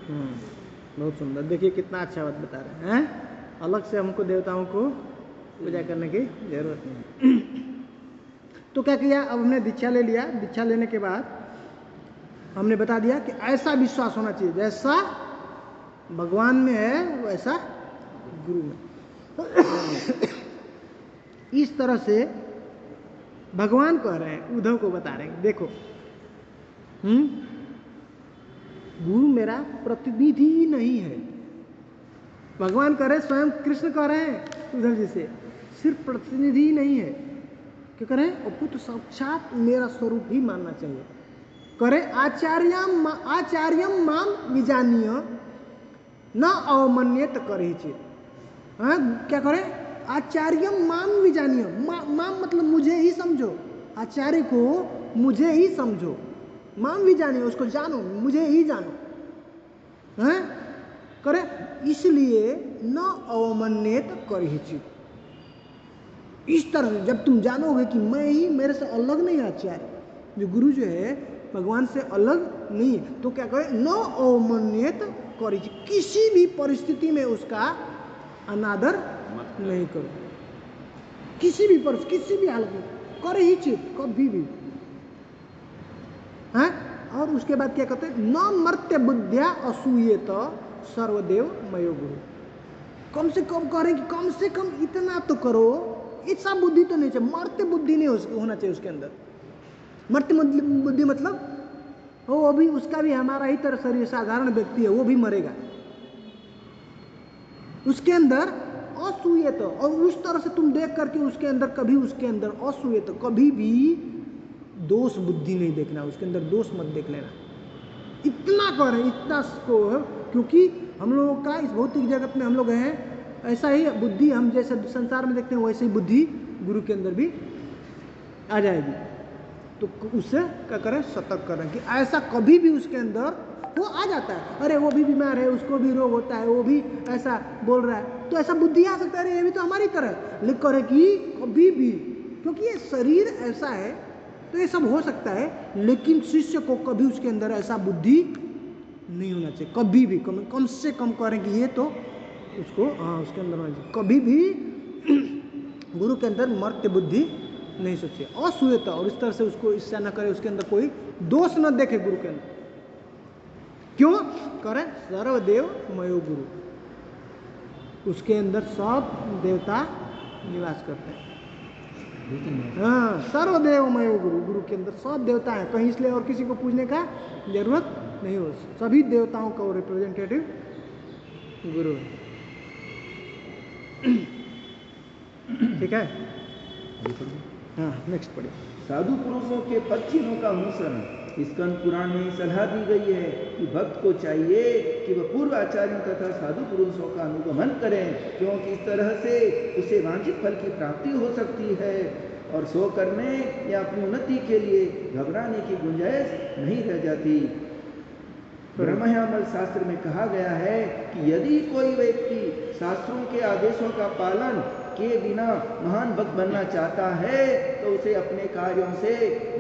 बहुत सुंदर, देखिए कितना अच्छा बात बता रहे हैं। अलग से हमको देवताओं को पूजा करने की जरूरत नहीं। तो क्या किया, अब हमने दीक्षा ले लिया। दीक्षा लेने के बाद हमने बता दिया कि ऐसा विश्वास होना चाहिए जैसा भगवान में है वैसा गुरु में। इस तरह से भगवान कह रहे हैं, उद्धव को बता रहे हैं, देखो गुरु मेरा प्रतिनिधि ही नहीं है। भगवान कह रहे, स्वयं कृष्ण कह रहे हैं उद्धव जी से, सिर्फ प्रतिनिधि ही नहीं है, क्या कह रहे हैं, अपुत्र साक्षात मेरा स्वरूप ही मानना चाहिए। करे आचार्यम माम विजानीय न अवमन्यत करे चित। क्या करे, आचार्यम माम विजानीय, माम मतलब मुझे ही समझो, आचार्य को मुझे ही समझो, माम विजानीय उसको जानो, मुझे ही जानो हैं। करे इसलिए न अवमन्यत करे चित। इस तरह से जब तुम जानोगे कि मैं ही, मेरे से अलग नहीं आचार्य, जो गुरु जो है भगवान से अलग नहीं है, तो क्या कहे, न अवमन्यत करे, किसी भी परिस्थिति में उसका अनादर नहीं करो, किसी भी हालत में करे ही चित कभी भी, हैं? और उसके बाद क्या कहते हैं, न मर्त्य बुद्धिया असूयेत सर्वदेव मयो गुरु। कम से कम कह रहे हैं कि कम से कम इतना तो करो, ऐसा बुद्धि तो नहीं चाहिए, मर्त्य बुद्धि नहीं होना चाहिए उसके अंदर। मर्त्य बुद्धि मतलब वो भी, उसका भी हमारा ही तरह शरीर, साधारण व्यक्ति है, वो भी मरेगा। उसके अंदर असूयत, और उस तरह से तुम देख करके उसके अंदर कभी, उसके अंदर असूयत, कभी भी दोष बुद्धि नहीं देखना, उसके अंदर दोष मत देख लेना। इतना करें, इतना को, क्योंकि हम लोगों का इस भौतिक जगत में हम लोग हैं, ऐसा ही बुद्धि हम जैसे संसार में देखते हैं वैसे ही बुद्धि गुरु के अंदर भी आ जाएगी। तो उससे क्या करें, सतर्क करें कि ऐसा कभी भी उसके अंदर वो आ जाता है, अरे वो भी बीमार है, उसको भी रोग होता है, वो भी ऐसा बोल रहा है, तो ऐसा बुद्धि आ सकता है, अरे ये भी तो हमारी तरह। लेकिन करे कि कभी भी, क्योंकि ये शरीर ऐसा है तो ये सब हो सकता है, लेकिन शिष्य को कभी उसके अंदर ऐसा बुद्धि नहीं होना चाहिए, कभी भी। कम से कम करें कि ये तो उसको, हाँ, उसके अंदर होना चाहिए। कभी भी गुरु के अंदर मर्त्य बुद्धि नहीं सोचे, असूयता, और इस तरह से उसको इससे न करे, उसके अंदर कोई दोष न देखे गुरु के अंदर। क्यों करें, सर्वदेव मयो गुरु, उसके अंदर सब देवता निवास करते हैं। हाँ, सर्वदेव मयो गुरु, गुरु के अंदर सब देवता है, कहीं इसलिए और किसी को पूछने का जरूरत नहीं हो, सभी देवताओं का रिप्रेजेंटेटिव गुरु है। ठीक है, हाँ, नेक्स्ट पढ़िए। साधु पुरुषों के पद चिन्हों का अनुसरण स्कंद पुराण में सलाह दी गई है कि भक्त को चाहिए कि वह पूर्व आचार्यों तथा साधु पुरुषों का अनुगमन करें, क्योंकि इस तरह से उसे वांछित फल की प्राप्ति हो सकती है और सो करने या अपनी उन्नति के लिए घबराने की गुंजाइश नहीं रह जाती। ब्रह्मयामल शास्त्र में कहा गया है कि यदि कोई व्यक्ति शास्त्रों के आदेशों का पालन के बिना महान भक्त बनना चाहता है तो उसे अपने कार्यों से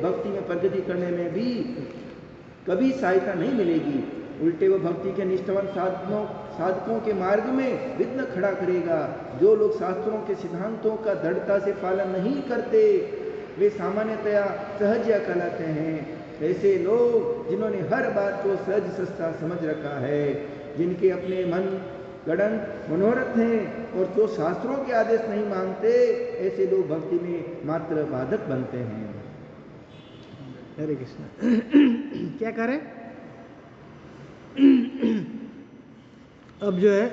भक्ति में प्रगति करने में भी कभी सहायता नहीं मिलेगी, उल्टे वह भक्ति के निष्ठावान साधकों के मार्ग में विघ्न खड़ा करेगा। जो लोग शास्त्रों के सिद्धांतों का दृढ़ता से पालन नहीं करते वे सामान्यतया सहजिया कहलाते हैं। ऐसे लोग जिन्होंने हर बात को सहज सस्ता समझ रखा है, जिनके अपने मन गणन मनोरथ हैं और जो शास्त्रों के आदेश नहीं मानते, ऐसे लोग भक्ति में मात्र बाधक बनते हैं। हरे कृष्ण। क्या करें, अब जो है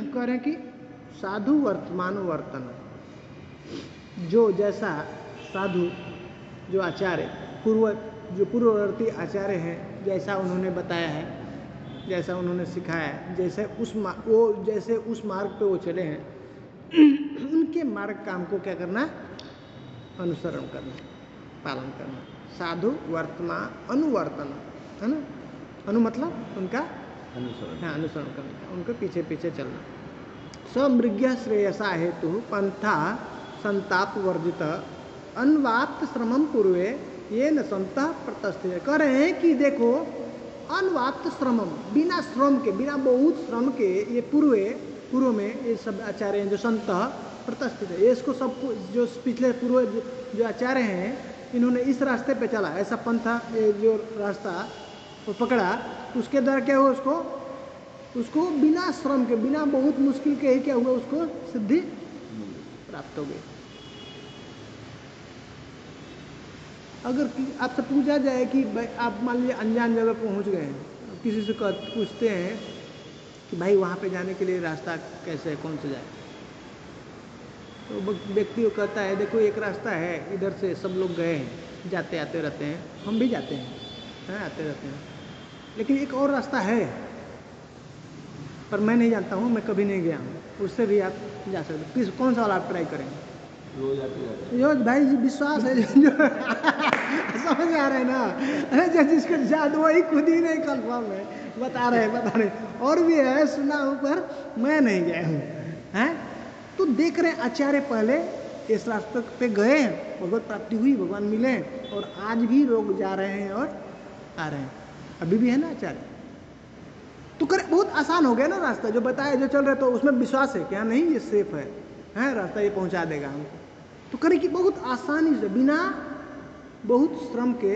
कह रहे हैं कि साधु वर्तमान वर्तन, जो जैसा साधु, जो आचार्य, जो पूर्ववर्ती आचार्य हैं, जैसा उन्होंने बताया है, जैसा उन्होंने सिखाया है, जैसे उस मार्ग पे वो चले हैं, उनके मार्ग काम को क्या करना, अनुसरण करना, पालन करना। साधु वर्तमान अनुवर्तन, है ना, अनु मतलब उनका अनुसरण, हाँ, अनुसरण करना, उनके पीछे पीछे चलना। समृग्य श्रेयसा हेतु पंथा संताप वर्जित अन्वाप्त श्रमम पूर्वे ये न संत प्रतस्थित। कह रहे हैं कि देखो, अनवाप्त श्रमम, बिना श्रम के, बिना बहुत श्रम के, ये पूर्व में ये सब आचार्य हैं जो संत प्रतस्थित है, ये इसको सब जो पिछले पूर्व जो आचार्य हैं इन्होंने इस रास्ते पे चला, ऐसा पंथा, ये जो रास्ता वो पकड़ा, उसके द्वारा क्या हुआ, उसको बिना श्रम के, बिना बहुत मुश्किल के ही क्या हुआ, उसको सिद्धि प्राप्त हो गई। अगर आपसे पूछा जाए कि भाई आप मान लीजिए अनजान जगह पहुंच गए हैं, किसी से पूछते हैं कि भाई वहाँ पे जाने के लिए रास्ता कैसे है, कौन से जाए, तो व्यक्ति को कहता है देखो एक रास्ता है, इधर से सब लोग गए हैं, जाते आते रहते हैं, हम भी जाते हैं, आते रहते हैं, लेकिन एक और रास्ता है पर मैं नहीं जानता हूँ, मैं कभी नहीं गया हूँ, उससे भी आप जा सकते। कौन सा वाला आप ट्राई करेंगे? यो भाई जी विश्वास है जो समझ आ रहे हैं ना, अरे जिसको याद वही खुद ही नहीं कंफर्म है, बता रहे और भी है, सुना हूँ पर मैं नहीं गया हूँ, हैं? तो देख रहे हैं आचार्य पहले इस रास्ते पे गए, भगवत प्राप्ति हुई, भगवान मिले, और आज भी लोग जा रहे हैं और आ रहे हैं, अभी भी है ना आचार्य। तो करे बहुत आसान हो गया ना रास्ता, जो बताया, जो चल रहे, तो उसमें विश्वास है कि हाँ नहीं ये सेफ है, रास्ता ये पहुंचा देगा हमको, तो करें कि बहुत आसानी से बिना बहुत श्रम के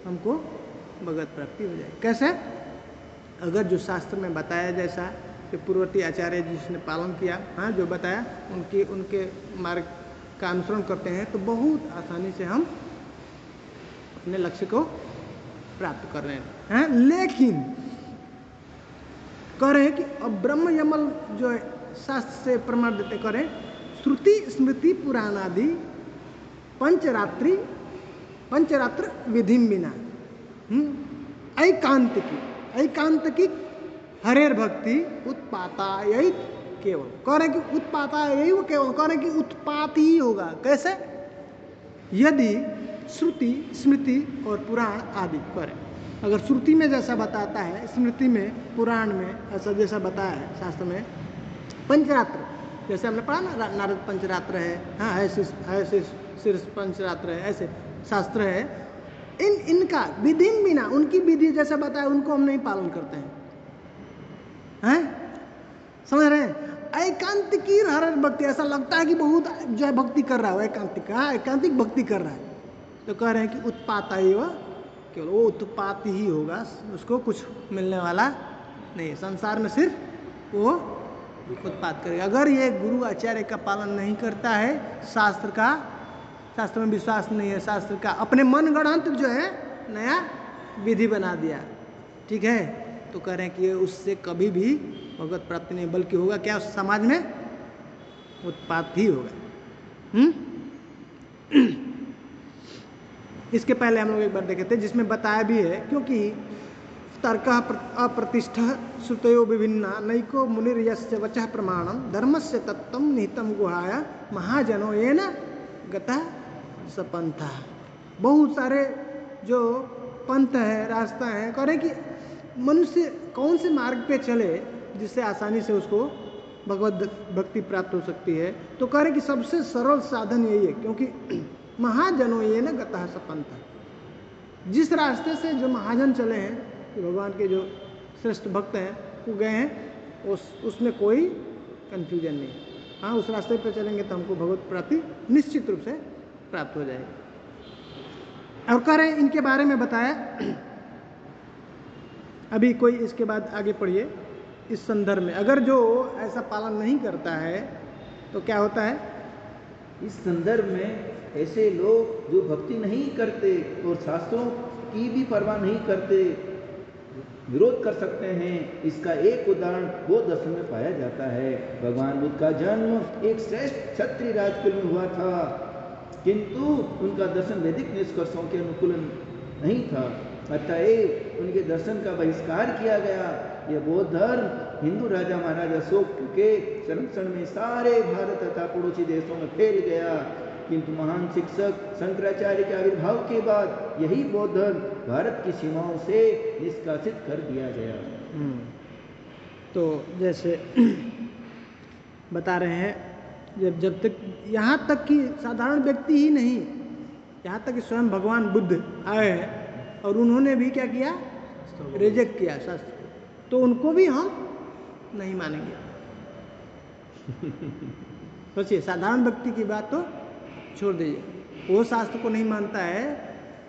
हमको भगवत प्राप्ति हो जाए। कैसे? अगर जो शास्त्र में बताया जैसा जो पूर्ववर्ती आचार्य जिसने पालन किया, हाँ, जो बताया उनके मार्ग का अनुसरण करते हैं तो बहुत आसानी से हम अपने लक्ष्य को प्राप्त कर रहे हैं। लेकिन कह रहे हैं कि अब ब्रह्म यमल जो शास्त्र से प्रमाण देते करें, श्रुति स्मृति पुराण आदि पंचरात्र विधि बिना ऐकांतिकी हरेर भक्ति उत्पाताय केवल। कह रहे कि उत्पाताय केवल, कह रहे कि उत्पात ही होगा। कैसे? यदि श्रुति स्मृति और पुराण आदि करें, अगर श्रुति में जैसा बताता है, स्मृति में, पुराण में ऐसा जैसा बताया है शास्त्र में, पंचरात्र जैसे हमने पढ़ा ना, नारद पंचरात्र है, हाँ, ऐसे शीर्ष पंचरात्र है, ऐसे शास्त्र है, इनका विधि बिना, उनकी विधि जैसा बताया उनको हम नहीं पालन करते हैं, समझ रहे हैं? एकांतिकी हर भक्ति, ऐसा लगता है कि बहुत जो है भक्ति कर रहा है, एकांतिक भक्ति कर रहा है, तो कह रहे हैं कि उत्पात केवल वो उत्पात ही होगा, उसको कुछ मिलने वाला नहीं। संसार में सिर्फ वो उत्पात करेगा। अगर ये गुरु आचार्य का पालन नहीं करता है, शास्त्र में विश्वास नहीं है, शास्त्र का अपने मन गढ़ंत जो है नया विधि बना दिया, ठीक है, तो कह रहे हैं कि ये उससे कभी भी भगवत प्राप्ति नहीं, बल्कि होगा क्या, उस समाज में उत्पात ही होगा। इसके पहले हम लोग एक बार देखे थे जिसमें बताया भी है, क्योंकि तर्क अप्रतिष्ठा श्रुतयो विभिन्ना नैको मुनिर्यस्य वचः प्रमाणम धर्मस्य तत्त्वं निहितं गुहाय महाजनो येन गतः सपंथा। बहुत सारे जो पंथ है, रास्ता है, कह रहे कि मनुष्य कौन से मार्ग पे चले जिससे आसानी से उसको भगवत भक्ति प्राप्त हो सकती है, तो कह रहे कि सबसे सरल साधन यही है, क्योंकि महाजनों ये न गतः सपंथा। जिस रास्ते से जो महाजन चले हैं, भगवान के जो श्रेष्ठ भक्त हैं वो गए हैं, उसमें कोई कंफ्यूजन नहीं। हाँ, उस रास्ते पे चलेंगे तो हमको भगवत प्राप्ति निश्चित रूप से प्राप्त हो जाएगी। और कह रहे हैं इनके बारे में बताया, अभी कोई इसके बाद आगे पढ़िए इस संदर्भ में, अगर जो ऐसा पालन नहीं करता है तो क्या होता है? इस संदर्भ में ऐसे लोग जो भक्ति नहीं करते और शास्त्रों की भी परवाह नहीं करते, विरोध कर सकते हैं। इसका एक उदाहरण वो दर्शन में पाया जाता है। भगवान बुद्ध का जन्म एक श्रेष्ठ क्षत्रिय राजकुल में हुआ था, किंतु उनका दर्शन वैदिक निष्कर्षों के अनुकूल नहीं था, अतएव उनके दर्शन का बहिष्कार किया गया। यह बौद्ध धर्म हिंदू राजा महाराजा अशोक के संरक्षण में सारे भारत तथा पड़ोसी देशों में फैल गया, किंतु महान शिक्षक शंकराचार्य के आविर्भाव के बाद यही बौद्ध धर्म भारत की सीमाओं से निष्कासित कर दिया गया। तो जैसे बता रहे हैं, जब तक यहाँ तक कि साधारण व्यक्ति ही नहीं, यहाँ तक कि स्वयं भगवान बुद्ध आए हैं और उन्होंने भी क्या किया, रिजेक्ट किया शास्त्र, तो उनको भी हम नहीं मानेंगे। सोचिए, साधारण व्यक्ति की बात तो छोड़ दीजिए, वो शास्त्र को नहीं मानता है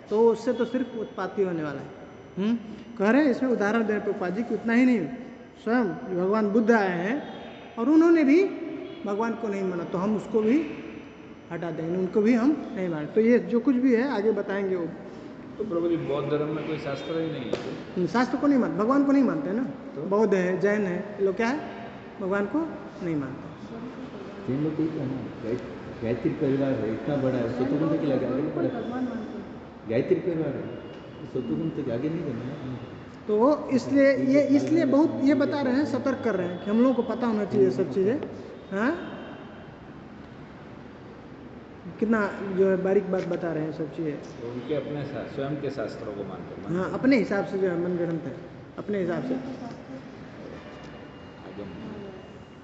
तो उससे तो सिर्फ उत्पत्ति होने वाला है। कह रहे हैं इसमें उदाहरण देने पर उपाजी कि उतना ही नहीं, स्वयं भगवान बुद्ध आए हैं और उन्होंने भी भगवान को नहीं माना, तो हम उसको भी हटा देंगे, उनको भी हम नहीं माने। तो ये जो कुछ भी है आगे बताएंगे वो। तो प्रभु जी, बौद्ध धर्म में कोई शास्त्र ही नहीं है? शास्त्र को नहीं मानते, भगवान को नहीं मानते ना। तो बौद्ध है, जैन है, ये लोग क्या है, भगवान को नहीं मानते। जैन लोग गायत्री परिवार है, इतना बड़ा है, शत्रुघ्न के आगे नहीं बढ़ा। गायत्री परिवार है, शत्रुघ्न तक आगे नहीं बढ़ना। तो इसलिए बहुत ये बता रहे हैं, सतर्क कर रहे हैं कि हम लोगों को पता होना चाहिए सब चीज़ें। हाँ, कितना जो है बारीक बात बता रहे हैं सब चीज़ें। तो उनके अपने स्वयं के शास्त्रों को मानते हैं। हाँ, अपने हिसाब से जो है मन ग्रंथ है, अपने हिसाब से,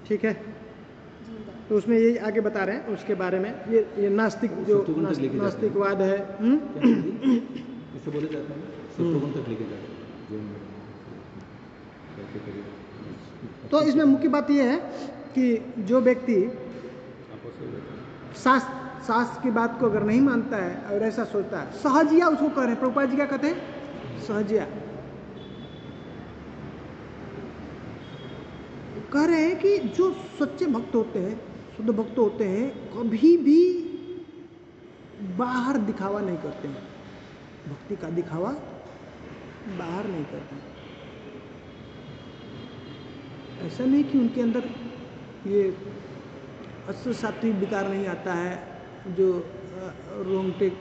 ठीक है। तो उसमें ये आगे बता रहे हैं उसके बारे में, ये नास्तिक जो नास्तिकवाद है, इससे बोले जाते हैं शत्रुघ्न तक लेके जाते हैं। तो इसमें मुख्य बात ये है कि जो व्यक्ति शास्त्र की बात को अगर नहीं मानता है और ऐसा सोचता है, सहजिया उसको कह रहे हैं। प्रभुपाद जी क्या कहते हैं? सहजिया कह रहे हैं कि जो सच्चे भक्त होते हैं, शुद्ध भक्त होते हैं, कभी भी बाहर दिखावा नहीं करते हैं। भक्ति का दिखावा बाहर नहीं करते हैं। ऐसा नहीं कि उनके अंदर ये अस्त्र सात्विक विकार नहीं आता है, जो रोमटिक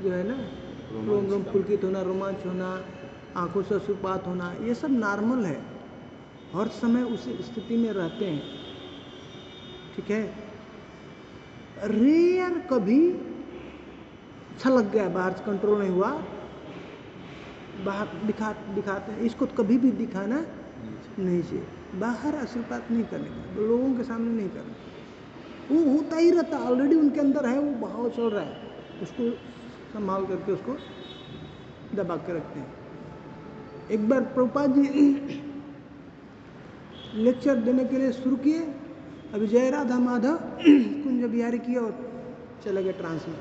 जो है ना, रोम पुलकित होना, रोमांच होना, आंखों से अश्रुपात होना, ये सब नॉर्मल है। हर समय उस स्थिति में रहते हैं, ठीक है। रेयर कभी छलक गया, बाहर से कंट्रोल नहीं हुआ, बाहर दिखाते हैं। इसको कभी भी दिखाना नहीं चाहिए। बाहर अश्रुपात नहीं करने का, लोगों के सामने नहीं करना। वो होता ही रहता, ऑलरेडी उनके अंदर है, वो बहाव चल रहा है, उसको संभाल करके उसको दबा के रखते हैं। एक बार प्रभुपाद जी लेक्चर देने के लिए शुरू किए, अभी जय राधा माधव कुंज बिहारी किए और चले गए ट्रांस में।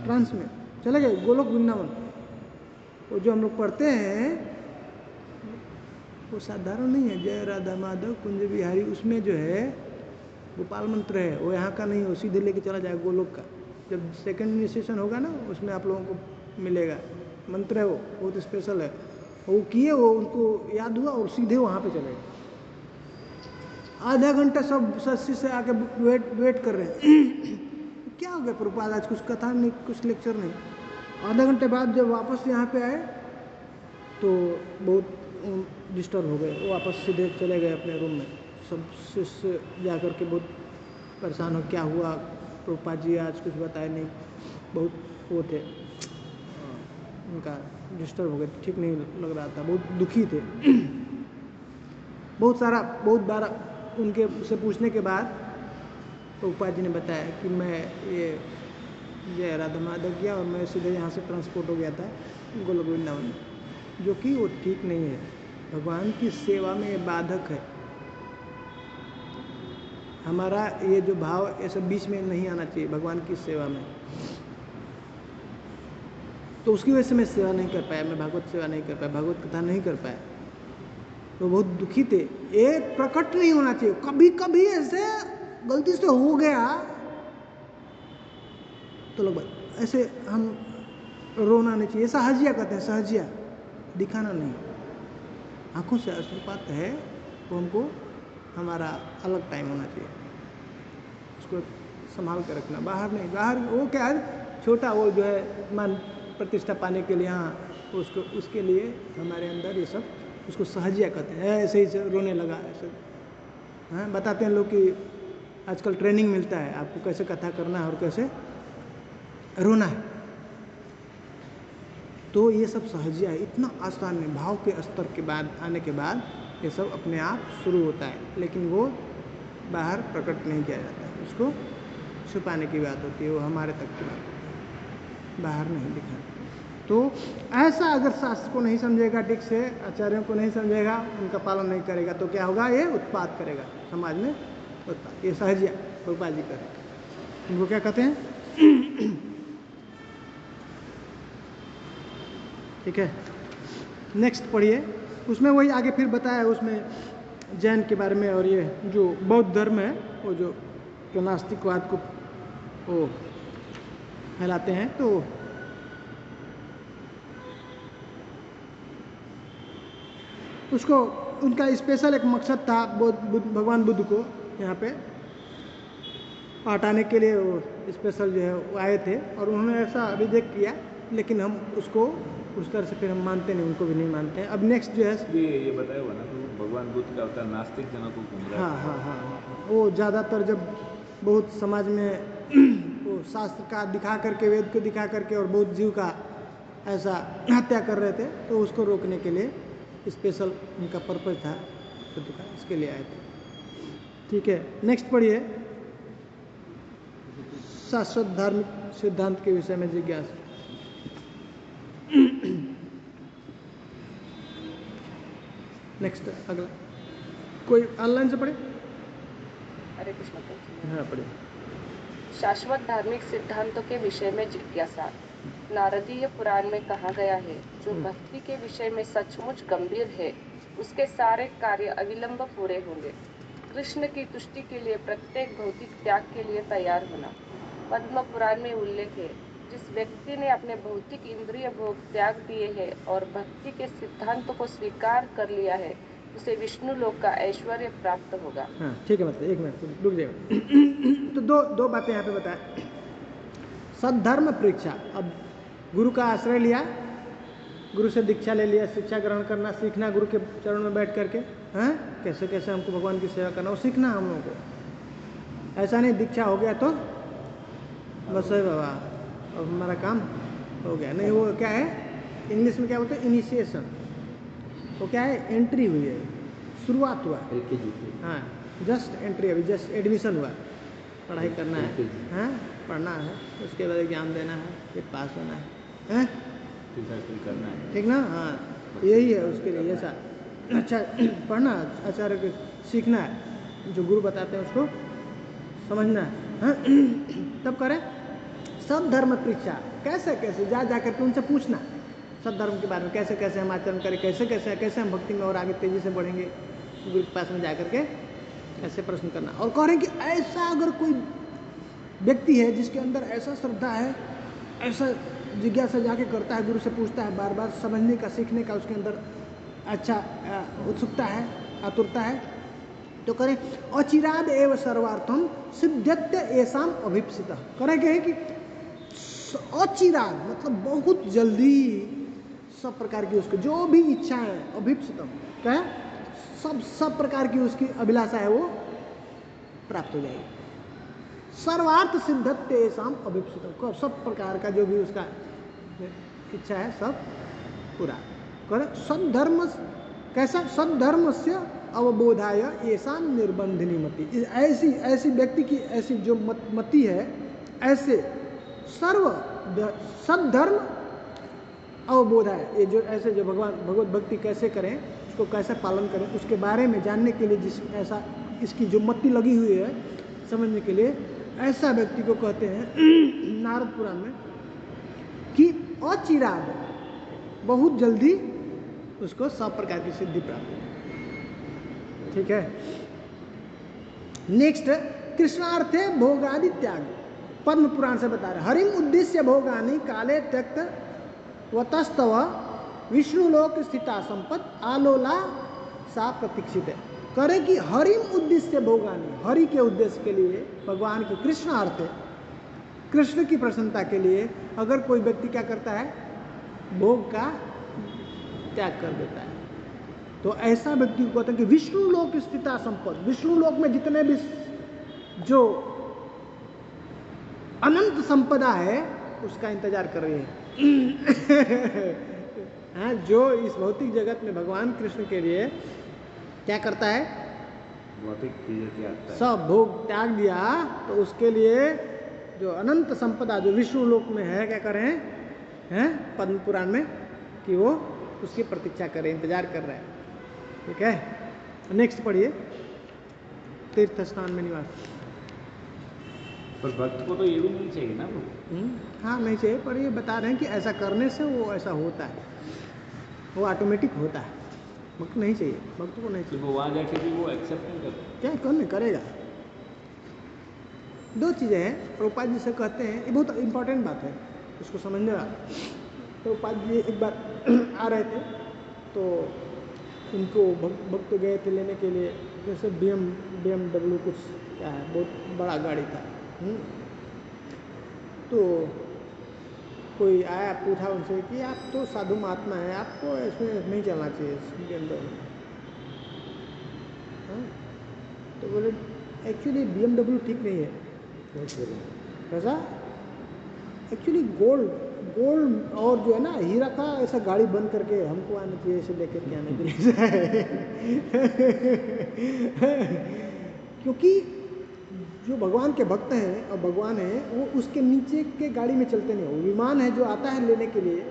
ट्रांस में चले गए, गोलोक वृंदावन। वो जो हम लोग पढ़ते हैं वो साधारण नहीं है। जय राधा माधव कुंज बिहारी, उसमें जो है गोपाल मंत्र है, वो यहाँ का नहीं, वो सीधे लेके चला जाएगा गोलोक का। जब सेकंड इनिशिएशन होगा ना, उसमें आप लोगों को मिलेगा मंत्र है, वो बहुत स्पेशल है। वो किए, वो उनको याद हुआ और सीधे वहाँ पे चले गए। आधा घंटा सब सस्ती से आके वेट कर रहे हैं क्या हो गया प्रभुपाद, आज कुछ कथा नहीं, कुछ लेक्चर नहीं। आधा घंटे बाद जब वापस यहाँ पे आए तो बहुत डिस्टर्ब हो गए, वो वापस सीधे चले गए अपने रूम में। सब शिष्य जा कर के बहुत परेशान हो, क्या हुआ प्रभुपाद जी आज कुछ बताए नहीं, बहुत वो थे, उनका डिस्टर्ब हो गए, ठीक नहीं लग रहा था, बहुत दुखी थे। बहुत बार उनके से पूछने के बाद प्रभुपाद जी ने बताया कि मैं ये जय राधा माधव किया और मैं सीधे यहाँ से ट्रांसपोर्ट हो गया था गोलोक वृंदावन में, जो कि वो ठीक नहीं है। भगवान की सेवा में ये बाधक है। हमारा ये जो भाव, ये सब बीच में नहीं आना चाहिए भगवान की सेवा में। तो उसकी वजह से मैं सेवा नहीं कर पाया, मैं भागवत सेवा नहीं कर पाया, भागवत कथा नहीं कर पाया, तो बहुत दुखी थे। ये प्रकट नहीं होना चाहिए। कभी कभी ऐसे गलती से हो गया तो लगभग ऐसे हम रोना नहीं चाहिए। सहजिया कहते हैं, सहजिया दिखाना नहीं। आंखों से अश्रुपात है तो हमको हमारा अलग टाइम होना चाहिए, उसको संभाल कर रखना, बाहर नहीं। बाहर वो क्या है, छोटा वो जो है मान प्रतिष्ठा पाने के लिए, हाँ उसको, उसके लिए हमारे अंदर ये सब, उसको सहजिया कहते हैं। ऐसे ही रोने लगा ऐसे, हाँ बताते हैं लोग कि आजकल ट्रेनिंग मिलता है आपको कैसे कथा करना है और कैसे रोना है। तो ये सब सहजिया है, इतना आसान है। भाव के स्तर के बाद आने के बाद ये सब अपने आप शुरू होता है, लेकिन वो बाहर प्रकट नहीं किया जाता है, उसको छुपाने की बात होती है, वो हमारे तक की बात, बाहर नहीं दिखाना। तो ऐसा अगर शास्त्र को नहीं समझेगा ठीक से, आचार्यों को नहीं समझेगा, उनका पालन नहीं करेगा, तो क्या होगा, ये उत्पात करेगा समाज में, उत्पात। ये सहजिया प्रभुपाद जी करें, उनको क्या कहते हैं ठीक है। नेक्स्ट पढ़िए, उसमें वही आगे फिर बताया, उसमें जैन के बारे में, और ये जो बौद्ध धर्म है वो जो नास्तिकवाद को वो फैलाते हैं, तो उसको उनका स्पेशल एक मकसद था भगवान बुद्ध को यहाँ पे हटाने के लिए, वो स्पेशल जो है वो आए थे और उन्होंने ऐसा अभिषेक किया, लेकिन हम उसको उस तरह से फिर हम मानते नहीं, उनको भी नहीं मानते हैं। अब नेक्स्ट जो है ये बताया हुआ ना, तो भगवान बुद्ध का अवतार नास्तिक जनों को गुमराह। हाँ, वो ज़्यादातर जब बहुत समाज में वो शास्त्र का दिखा करके, वेद को दिखा करके और बहुत जीव का ऐसा हत्या कर रहे थे, तो उसको रोकने के लिए स्पेशल उनका पर्पज था, इसके लिए आए थे। ठीक है, नेक्स्ट पढ़िए, शाश्वत धार्मिक सिद्धांत के विषय में जिज्ञासा। नेक्स्ट अगला कोई ऑनलाइन से पढ़े? हरे कृष्ण। हाँ पढ़े। शाश्वत धार्मिक सिद्धांतों के विषय में जिज्ञासा। नारदीय पुराण में कहा गया है, जो भक्ति के विषय में सचमुच गंभीर है, उसके सारे कार्य अविलंब पूरे होंगे। कृष्ण की तुष्टि के लिए प्रत्येक भौतिक त्याग के लिए तैयार होना। पद्म पुराण में उल्लेख है, जिस व्यक्ति ने अपने भौतिक इंद्रिय भोग त्याग दिए हैं और भक्ति के सिद्धांतों को स्वीकार कर लिया है, उसे विष्णु लोक का ऐश्वर्य प्राप्त होगा। हाँ ठीक है, मतलब एक मिनट रुक जाइए। तो दो बातें यहाँ पे बताया। सद्धर्म परीक्षा, अब गुरु का आश्रय लिया, गुरु से दीक्षा ले लिया, शिक्षा ग्रहण करना सीखना, गुरु के चरण में बैठ करके, हैं कैसे कैसे हमको भगवान की सेवा करना वो सीखना हम लोगों को। ऐसा नहीं दीक्षा हो गया तो बस है बाबा अब हमारा काम हो गया, नहीं। वो क्या है, इंग्लिश में क्या बोलते हैं, इनिशिएशन। वो क्या है, एंट्री हुई है, शुरुआत हुआ। हाँ, जस्ट एंट्री, अभी जस्ट एडमिशन हुआ, पढ़ाई करना है, हैं पढ़ना है, उसके बाद एग्जाम देना है, फिर पास होना है, हैं करना है, ठीक ना। हाँ यही है उसके लिए ऐसा। अच्छा पढ़ना, आचार्य के सीखना है, जो गुरु बताते हैं उसको समझना है, हाँ? तब करें सब धर्म परीक्षा। कैसे कैसे जा करके उनसे पूछना सब धर्म के बारे में, कैसे कैसे हम आचरण करें, कैसे कैसे कैसे हम भक्ति में और आगे तेजी से बढ़ेंगे, गुरु के पास में जा करके ऐसे प्रश्न करना। और कह रहे हैं कि ऐसा अगर कोई व्यक्ति है जिसके अंदर ऐसा श्रद्धा है, ऐसा जिज्ञासा जाके करता है, गुरु से पूछता है, बार बार समझने का सीखने का उसके अंदर अच्छा उत्सुकता है, आतुरता है, तो करें अचिराद एव सर्वार्थम सिद्ध्यत्य एसाम अभिप्सित। करेंगे कि अचिराद मतलब बहुत जल्दी सब प्रकार की उसको जो भी इच्छाएं, अभिप्सितम क्या है, सब प्रकार की उसकी अभिलाषा है वो प्राप्त हो जाएगी। सर्वार्थ सिद्धत्य एसाम अभिप्सितम, सब प्रकार का जो भी उसका इच्छा है सब पूरा करे। सद्धर्म कैसा, सद्धर्म से अवबोधाय ऐसा निर्बंधिनी मति। ऐसी व्यक्ति की ऐसी जो मति है, ऐसे सद्धर्म अवबोधाय, ये जो ऐसे जो भगवत भक्ति कैसे करें, उसको कैसे पालन करें, उसके बारे में जानने के लिए जिस ऐसा इसकी जो मति लगी हुई है समझने के लिए, ऐसा व्यक्ति को कहते हैं नारद पुराण में कि अचिराद बहुत जल्दी उसको सब प्रकार की सिद्धि प्राप्त हो। ठीक है। नेक्स्ट कृष्णार्थे भोगादि त्याग, पद्म पुराण से बता रहे, हरिम उद्देश्य भोगानि काले त्यक्त वतस्तव विष्णुलोक स्थिता संपत आलोला सा प्रतीक्षित है। करे कि हरिम उद्देश्य भोगानि, हरि के उद्देश्य के लिए, भगवान की कृष्णार्थ, कृष्ण की प्रसन्नता के लिए अगर कोई व्यक्ति क्या करता है, भोग का त्याग कर देता है, तो ऐसा व्यक्ति को कहते हैं कि विष्णु लोक स्थिता संपद, विष्णु लोक में जितने भी जो अनंत संपदा है उसका इंतजार कर रही है। हाँ, जो इस भौतिक जगत में भगवान कृष्ण के लिए क्या करता है, भौतिक चीजें त्यागता है, सब भोग त्याग दिया, तो उसके लिए जो अनंत संपदा जो विष्णु लोक में है, क्या करें हैं पद्म पुराण में, कि वो उसकी प्रतीक्षा करे, इंतजार कर रहा है। ठीक है। नेक्स्ट पढ़िए, तीर्थ स्थान में निवास। पर भक्त को तो ये भी नहीं चाहिए ना वो। हाँ नहीं चाहिए, पर ये बता रहे हैं कि ऐसा करने से वो ऐसा होता है, वो ऑटोमेटिक होता है। भक्त नहीं चाहिए, भक्त को नहीं चाहिए। वो वहाँ जाके भी वो एक्सेप्ट नहीं करता, क्या कौन नहीं करेगा। दो चीज़ें हैं, प्रभुपाद जी से कहते हैं, ये बहुत इंपॉर्टेंट बात है, उसको समझने वाला। प्रभुपाद जी एक बार आ रहे थे, तो उनको भक्त गए थे लेने के लिए, जैसे BMW कुछ क्या है, बहुत बड़ा गाड़ी था। तो कोई आया, पूछा उनसे कि आप तो साधु महात्मा हैं, आपको इसमें नहीं चलना चाहिए इसके अंदर। तो बोले एक्चुअली BMW ठीक नहीं है। कैसा, एक्चुअली गोल्ड और जो है ना हीरा का ऐसा गाड़ी बंद करके हमको आना चाहिए, ऐसे लेकर के आने के लिए। क्योंकि जो भगवान के भक्त हैं और भगवान है, वो उसके नीचे के गाड़ी में चलते नहीं। वो विमान है जो आता है लेने के लिए,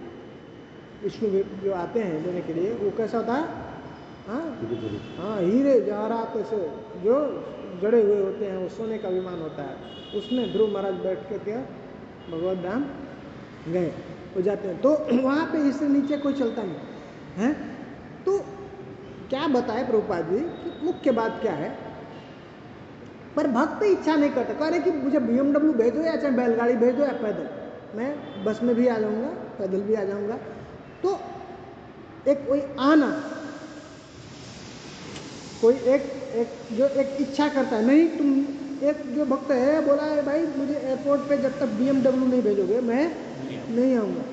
विष्णु जो आते हैं लेने के लिए, वो कैसा होता है, हाँ हाँ, हीरे जवाहरात से जो जड़े हुए होते हैं, वो सोने का विमान होता है, उसमें ध्रुव महाराज बैठ के क्या भगवत धाम गए, हो जाते हैं। तो वहाँ पे इससे नीचे कोई चलता नहीं है। तो क्या बताए प्रभुपाद जी कि मुख्य बात क्या है, पर भक्त इच्छा नहीं करता, कह रहे कि मुझे BMW भेजो या चाहे बैलगाड़ी भेजो या पैदल, मैं बस में भी आ जाऊँगा, पैदल भी आ जाऊँगा। तो एक कोई आना, कोई एक इच्छा करता है, नहीं तुम एक जो भक्त है बोला है भाई मुझे एयरपोर्ट पे जब तक BMW नहीं भेजोगे मैं नहीं आऊँगा।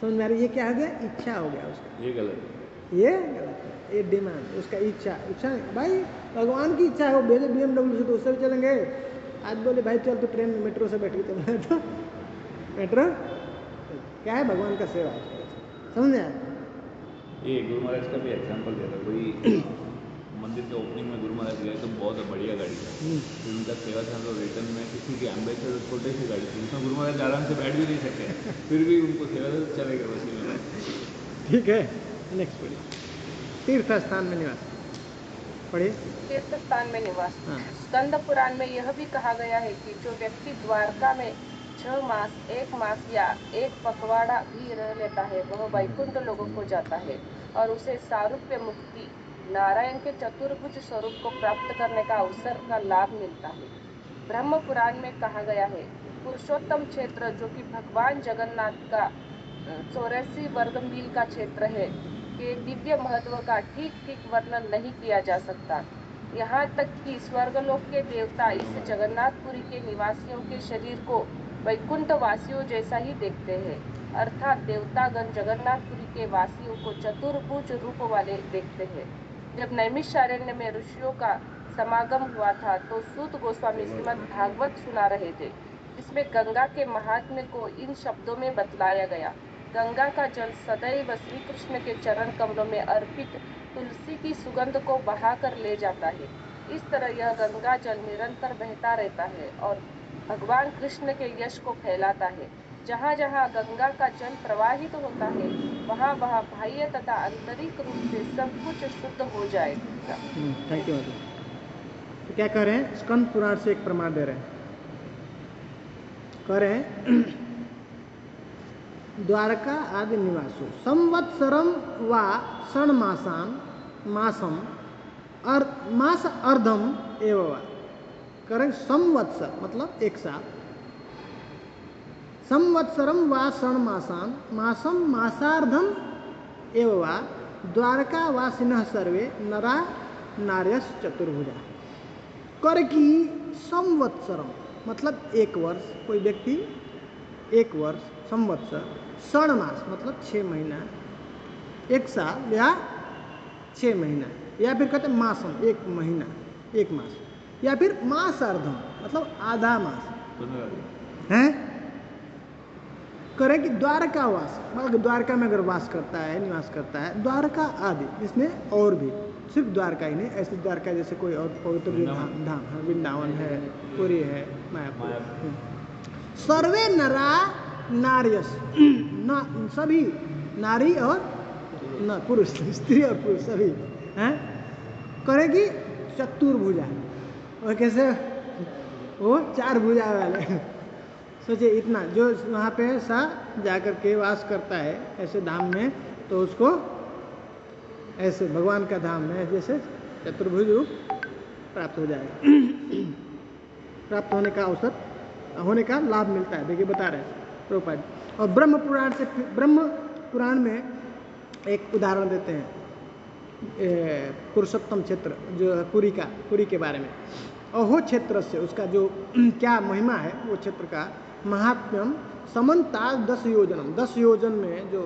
समझ में आ रही, ये क्या हो गया, इच्छा हो गया उसका, ये गलत है, ये गलत है, ये डिमांड, उसका इच्छा भाई भगवान की इच्छा है, वो भेजे BMW से तो उससे भी चलेंगे। आज बोले भाई चल तो ट्रेन में मेट्रो से बैठ के चलना है, तो मेट्रो क्या है, भगवान का सेवा है, समझ में आया। ये गुरु महाराज का भी एग्जाम्पल दिया था, कोई मंदिर के ओपनिंग में गुरु महाराज गए तो बहुत बढ़िया गाड़ी था, तो उनका सेवा था, तो रिटर्न में किसी की एम्बेसडर छोटी सी गाड़ी थी, उसमें गुरु महाराज आराम से बैठ भी नहीं सकते, फिर भी उनको सेवा तो चलेगा उसी में। ठीक है, नेक्स्ट पढ़िए, तीर्थ स्थान में निवास पढ़िए। तीर्थ स्थान में निवास। हाँ। स्कंद पुराण में यह भी कहा गया है कि जो व्यक्ति द्वारका में 6 मास, 1 मास या 1 पखवाड़ा भी रह लेता है, वह वैकुंठ लोगों को जाता है और उसे सारूप्य मुक्ति, नारायण के चतुर्भुज स्वरूप को प्राप्त करने का अवसर का लाभ मिलता है। ब्रह्म पुराण में कहा गया है, पुरुषोत्तम क्षेत्र जो कि भगवान जगन्नाथ का 84 वर्ग मील का क्षेत्र है, के दिव्य महत्व का ठीक ठीक वर्णन नहीं किया जा सकता। यहाँ तक कि स्वर्गलोक के देवता इस जगन्नाथपुरी के निवासियों के शरीर को वैकुंठ वासियों जैसा ही देखते हैं, अर्थात देवतागण जगन्नाथपुरी के वासियों को चतुर्भुज रूप वाले देखते हैं। जब नैमिषारण्य में ऋषियों का समागम हुआ था तो सूत गोस्वामी श्रीमद् भागवत सुना रहे थे, जिसमें गंगा के महात्म्य को इन शब्दों में बतलाया गया। गंगा का जल सदैव श्री कृष्ण के चरण कमलों में अर्पित तुलसी की सुगंध को बहाकर ले जाता है। इस तरह यह गंगा जल निरंतर बहता रहता है और भगवान कृष्ण के यश को फैलाता है। जहाँ जहाँ गंगा का जल प्रवाहित होता है, वहाँ वहाँ बाह्य तथा आंतरिक रूप से सब कुछ शुद्ध हो जाएगा। Thank you. तो क्या कह रहे हैं, स्कंद पुराण से एक प्रमाण दे रहे हैं, कह रहे हैं द्वारका आदि निवासो संवत्सरम व षण्मासान मासम मास अर्धम एवं वा, करें संवत्सर मतलब एक साल, संवत्सरम व षण्मासान मासम मासार्धम एवं वा द्वारका वासिनः सर्वे नरा नार्यस चतुर्भुजा। कर की संवत्सरम मतलब एक वर्ष, कोई व्यक्ति एक वर्ष, संवत्सर, षण मास मतलब 6 महीना, एक साल या 6 महीना, या फिर कहते हैं मासम एक महीना, एक मास, या फिर मासार्धम मतलब आधा मास हैं, करें कि द्वारका वास मतलब द्वारका में अगर वास करता है, निवास करता है, द्वारका आदि, इसमें और भी सिर्फ द्वारका ही नहीं, ऐसे द्वारका जैसे कोई और पवित्र धाम, वृंदावन है, पुरी है, मायापुर, सर्वे नरा नार्यस, सभी नारी और न पुरुष, स्त्री और पुरुष सभी हैं, करेगी चतुर्भुजा, और कैसे वो 4 भुजा वाले। सोचिए इतना, जो वहाँ पे सा जाकर के वास करता है ऐसे धाम में, तो उसको ऐसे भगवान का धाम में जैसे चतुर्भुज रूप प्राप्त हो जाएगा, प्राप्त होने का अवसर, होने का लाभ मिलता है। देखिए बता रहे हैं प्रभुपाद। और ब्रह्म पुराण से, ब्रह्म पुराण में एक उदाहरण देते हैं, पुरुषोत्तम क्षेत्र जो है पुरी के बारे में, और वो क्षेत्र से उसका जो क्या महिमा है, वो क्षेत्र का महात्म्यम समन्ता 10 योजनम, 10 योजन में जो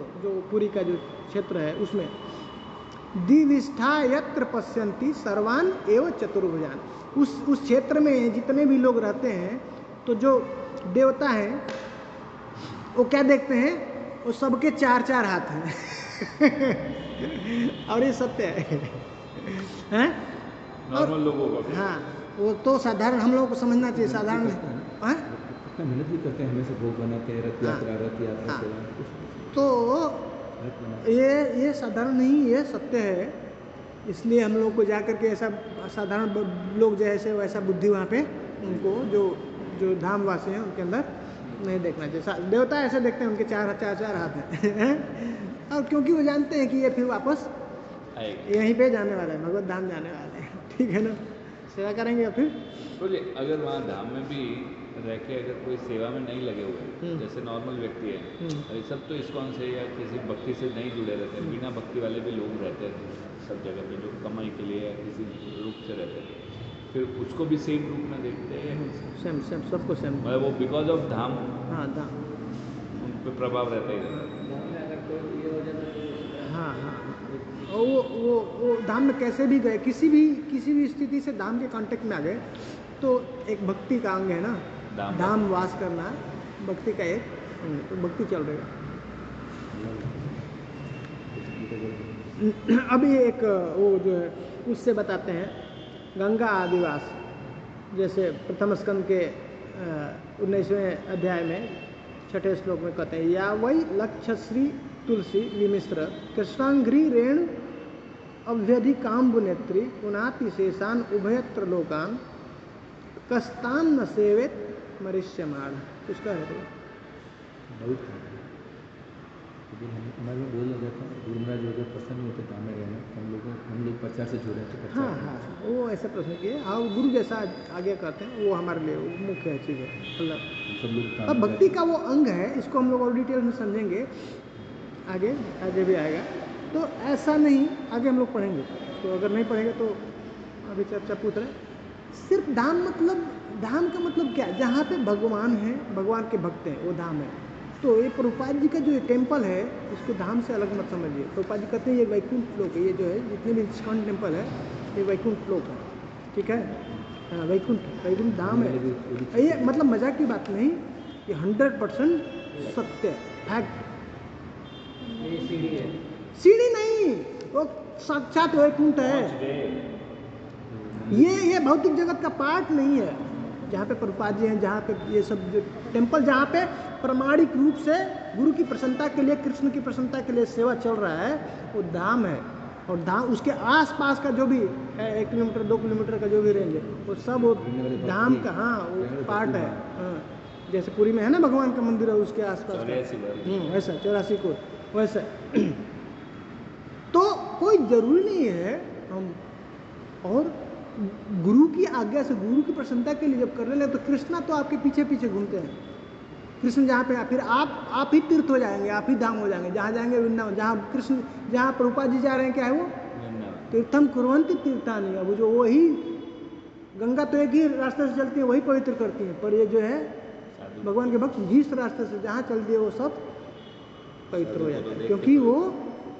पुरी का जो क्षेत्र है उसमें दिविष्ठा यत्र पश्यन्ति सर्वान एवं चतुर्भुजान, उस क्षेत्र में जितने भी लोग रहते हैं तो जो देवता हैं वो क्या देखते हैं, वो सबके 4-4 हाथ हैं और ये सत्य है नॉर्मल लोगों का। हाँ, वो तो साधारण हम लोगों को समझना चाहिए, साधारण मेहनत भी करते हैं, हमें से भोग बनाते हैं, रथ यात्रा तो ये साधारण नहीं, ये सत्य है। इसलिए हम लोग को जाकर के ऐसा साधारण लोग जैसे वैसा बुद्धि वहाँ पे उनको जो धाम वासी हैं उनके अंदर नहीं देखना चाहिए। देवता ऐसे देखते हैं, उनके चार हाथ हैं और क्योंकि वो जानते हैं कि ये फिर वापस यहीं पे जाने वाला है, भगवत धाम जाने वाले हैं, ठीक है ना। सेवा करेंगे फिर बोले अगर वहाँ धाम में भी रह के अगर कोई सेवा में नहीं लगे हुए, जैसे नॉर्मल व्यक्ति है, अभी सब तो इस्कॉन से या किसी भक्ति से नहीं जुड़े रहते हैं, बिना भक्ति वाले भी लोग रहते हैं सब जगह पे, जो कमाई के लिए या किसी रूप से रहते हैं, फिर उसको भी सेम रूप में देखते हैं। सेम सबको सेम, मतलब वो बिकॉज ऑफ धाम, हाँ धाम उन पर प्रभाव रहता है। हाँ हाँ, और वो धाम में कैसे भी गए, किसी भी स्थिति से धाम के कांटेक्ट में आ गए, तो एक भक्ति का अंग है ना, धाम वास करना भक्ति का एक अंग, तो भक्ति चल रही है। अभी एक वो जो है उससे बताते हैं गंगा आदिवास, जैसे प्रथम स्कंद के 19वें अध्याय में 6ठे श्लोक में कहते हैं, या वही लक्ष्य श्री तुलसी विमिश्र कृष्णांग्री रेणु अव्यधि काम्बु नेत्री पुनाति शेषान उभयत्र लोकान कस्तान न सेवेत मरिष्यमाण। कुछ कह रहे थे हमारे बोल रहा था गुरु महाराज अगर प्रसन्न होते काम में रहना, हम लोग प्रचार से जुड़े तो प्रचार। हाँ, वो ऐसा प्रश्न किए। हाँ, गुरु जैसा आगे कहते हैं वो हमारे लिए मुख्य चीज़ है, मतलब सब लोग। अब भक्ति का वो अंग है, इसको हम लोग और डिटेल में समझेंगे, आगे भी आएगा। तो ऐसा नहीं, आगे हम लोग पढ़ेंगे, तो अगर नहीं पढ़ेंगे तो अभी चर्चा पूछ रहे। सिर्फ धाम मतलब, धाम का मतलब क्या, जहाँ पे भगवान है, भगवान के भक्त हैं, वो धाम है। तो ये प्रभुपाद जी का जो ये टेम्पल है, इसको धाम से अलग मत समझिए। प्रभुपाद जी कहते हैं ये वैकुंठ लोक है, ये जो है जितने भी इस्कॉन टेम्पल है ये वैकुंठ लोक है, ठीक है। हाँ, वैकुंठ धाम है। ये मतलब मजाक की बात नहीं, ये 100% सत्य है, फैक्ट। सीढ़ी नहीं, वो साक्षात वैकुंठ है। ये भौतिक जगत का पार्ट नहीं है। जहाँ पे प्रभुपाद जी हैं, जहाँ पे ये सब जो टेम्पल, जहाँ पे प्रमाणिक रूप से गुरु की प्रसन्नता के लिए, कृष्ण की प्रसन्नता के लिए सेवा चल रहा है, वो धाम है। और धाम उसके आसपास का जो भी है 1 किलोमीटर 2 किलोमीटर का जो भी रेंज है, वो सब वो धाम का, हाँ, वो पार्ट है। हाँ, जैसे पुरी में है ना भगवान का मंदिर है, उसके आसपास वैसा 84 को वैसा। तो कोई जरूरी नहीं है हम, और गुरु की आज्ञा से, गुरु की प्रसन्नता के लिए जब कर रहे हैं, तो कृष्णा तो आपके पीछे पीछे घूमते हैं। कृष्ण जहाँ पे, फिर आप ही तीर्थ हो जाएंगे, आप ही धाम हो जाएंगे। जहाँ जाएंगे वृंदावन, जहाँ कृष्ण, जहाँ प्रभुपाद जी जा रहे हैं, क्या है वो तीर्थम कुर्वन्ति तीर्थानि। अब जो वही गंगा तो एक ही रास्ते से चलती है, वही पवित्र करती है, पर ये जो है भगवान के भक्त जिस रास्ते से जहाँ चलती है वो सब पवित्र हो जाता है, क्योंकि वो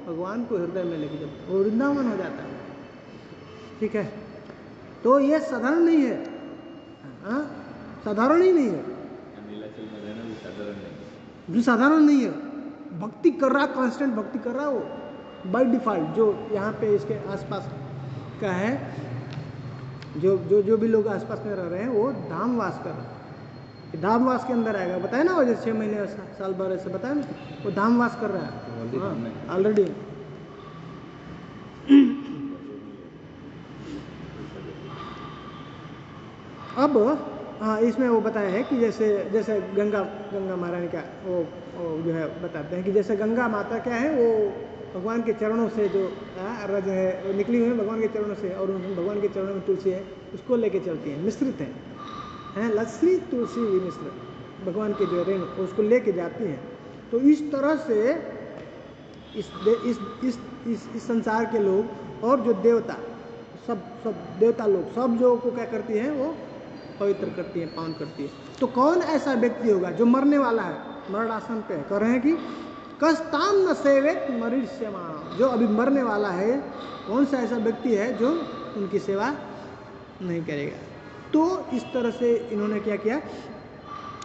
भगवान को हृदय में लेके चलते, वो वृंदावन हो जाता है, ठीक है। तो ये साधारण नहीं है, हाँ, साधारण ही नहीं है, साधारण नहीं है। भक्ति कर रहा, कांस्टेंट भक्ति कर रहा, वो बाय डिफॉल्ट जो यहाँ पे इसके आसपास का है, जो भी लोग आसपास में रह रहे हैं, वो धामवास कर रहे हैं। धामवास के अंदर आएगा, बताया ना, वो जैसे 6 महीने साल भर ऐसे बताया ना, वो धामवास कर रहा है ऑलरेडी। अब हाँ, इसमें वो बताया है कि जैसे गंगा महारानी का वो जो है बताते हैं कि जैसे गंगा माता क्या है, वो भगवान के चरणों से जो रज है वो निकली हुई है भगवान के चरणों से, और भगवान के चरणों में तुलसी है, उसको लेके चलती हैं, मिश्रित हैं, लस्सी तुलसी मिश्र, भगवान के जो रेणु उसको लेके जाती हैं। तो इस तरह से इस संसार के लोग और जो देवता, सब देवता लोग, सब जो को क्या करती हैं, वो पवित्र करती है, पावन करती है। तो कौन ऐसा व्यक्ति होगा जो मरने वाला है, मरणासन पे कह रहे हैं कि कस्तान न सेवेत मरीष्यमाण, जो अभी मरने वाला है, कौन सा ऐसा व्यक्ति है जो उनकी सेवा नहीं करेगा। तो इस तरह से इन्होंने क्या किया,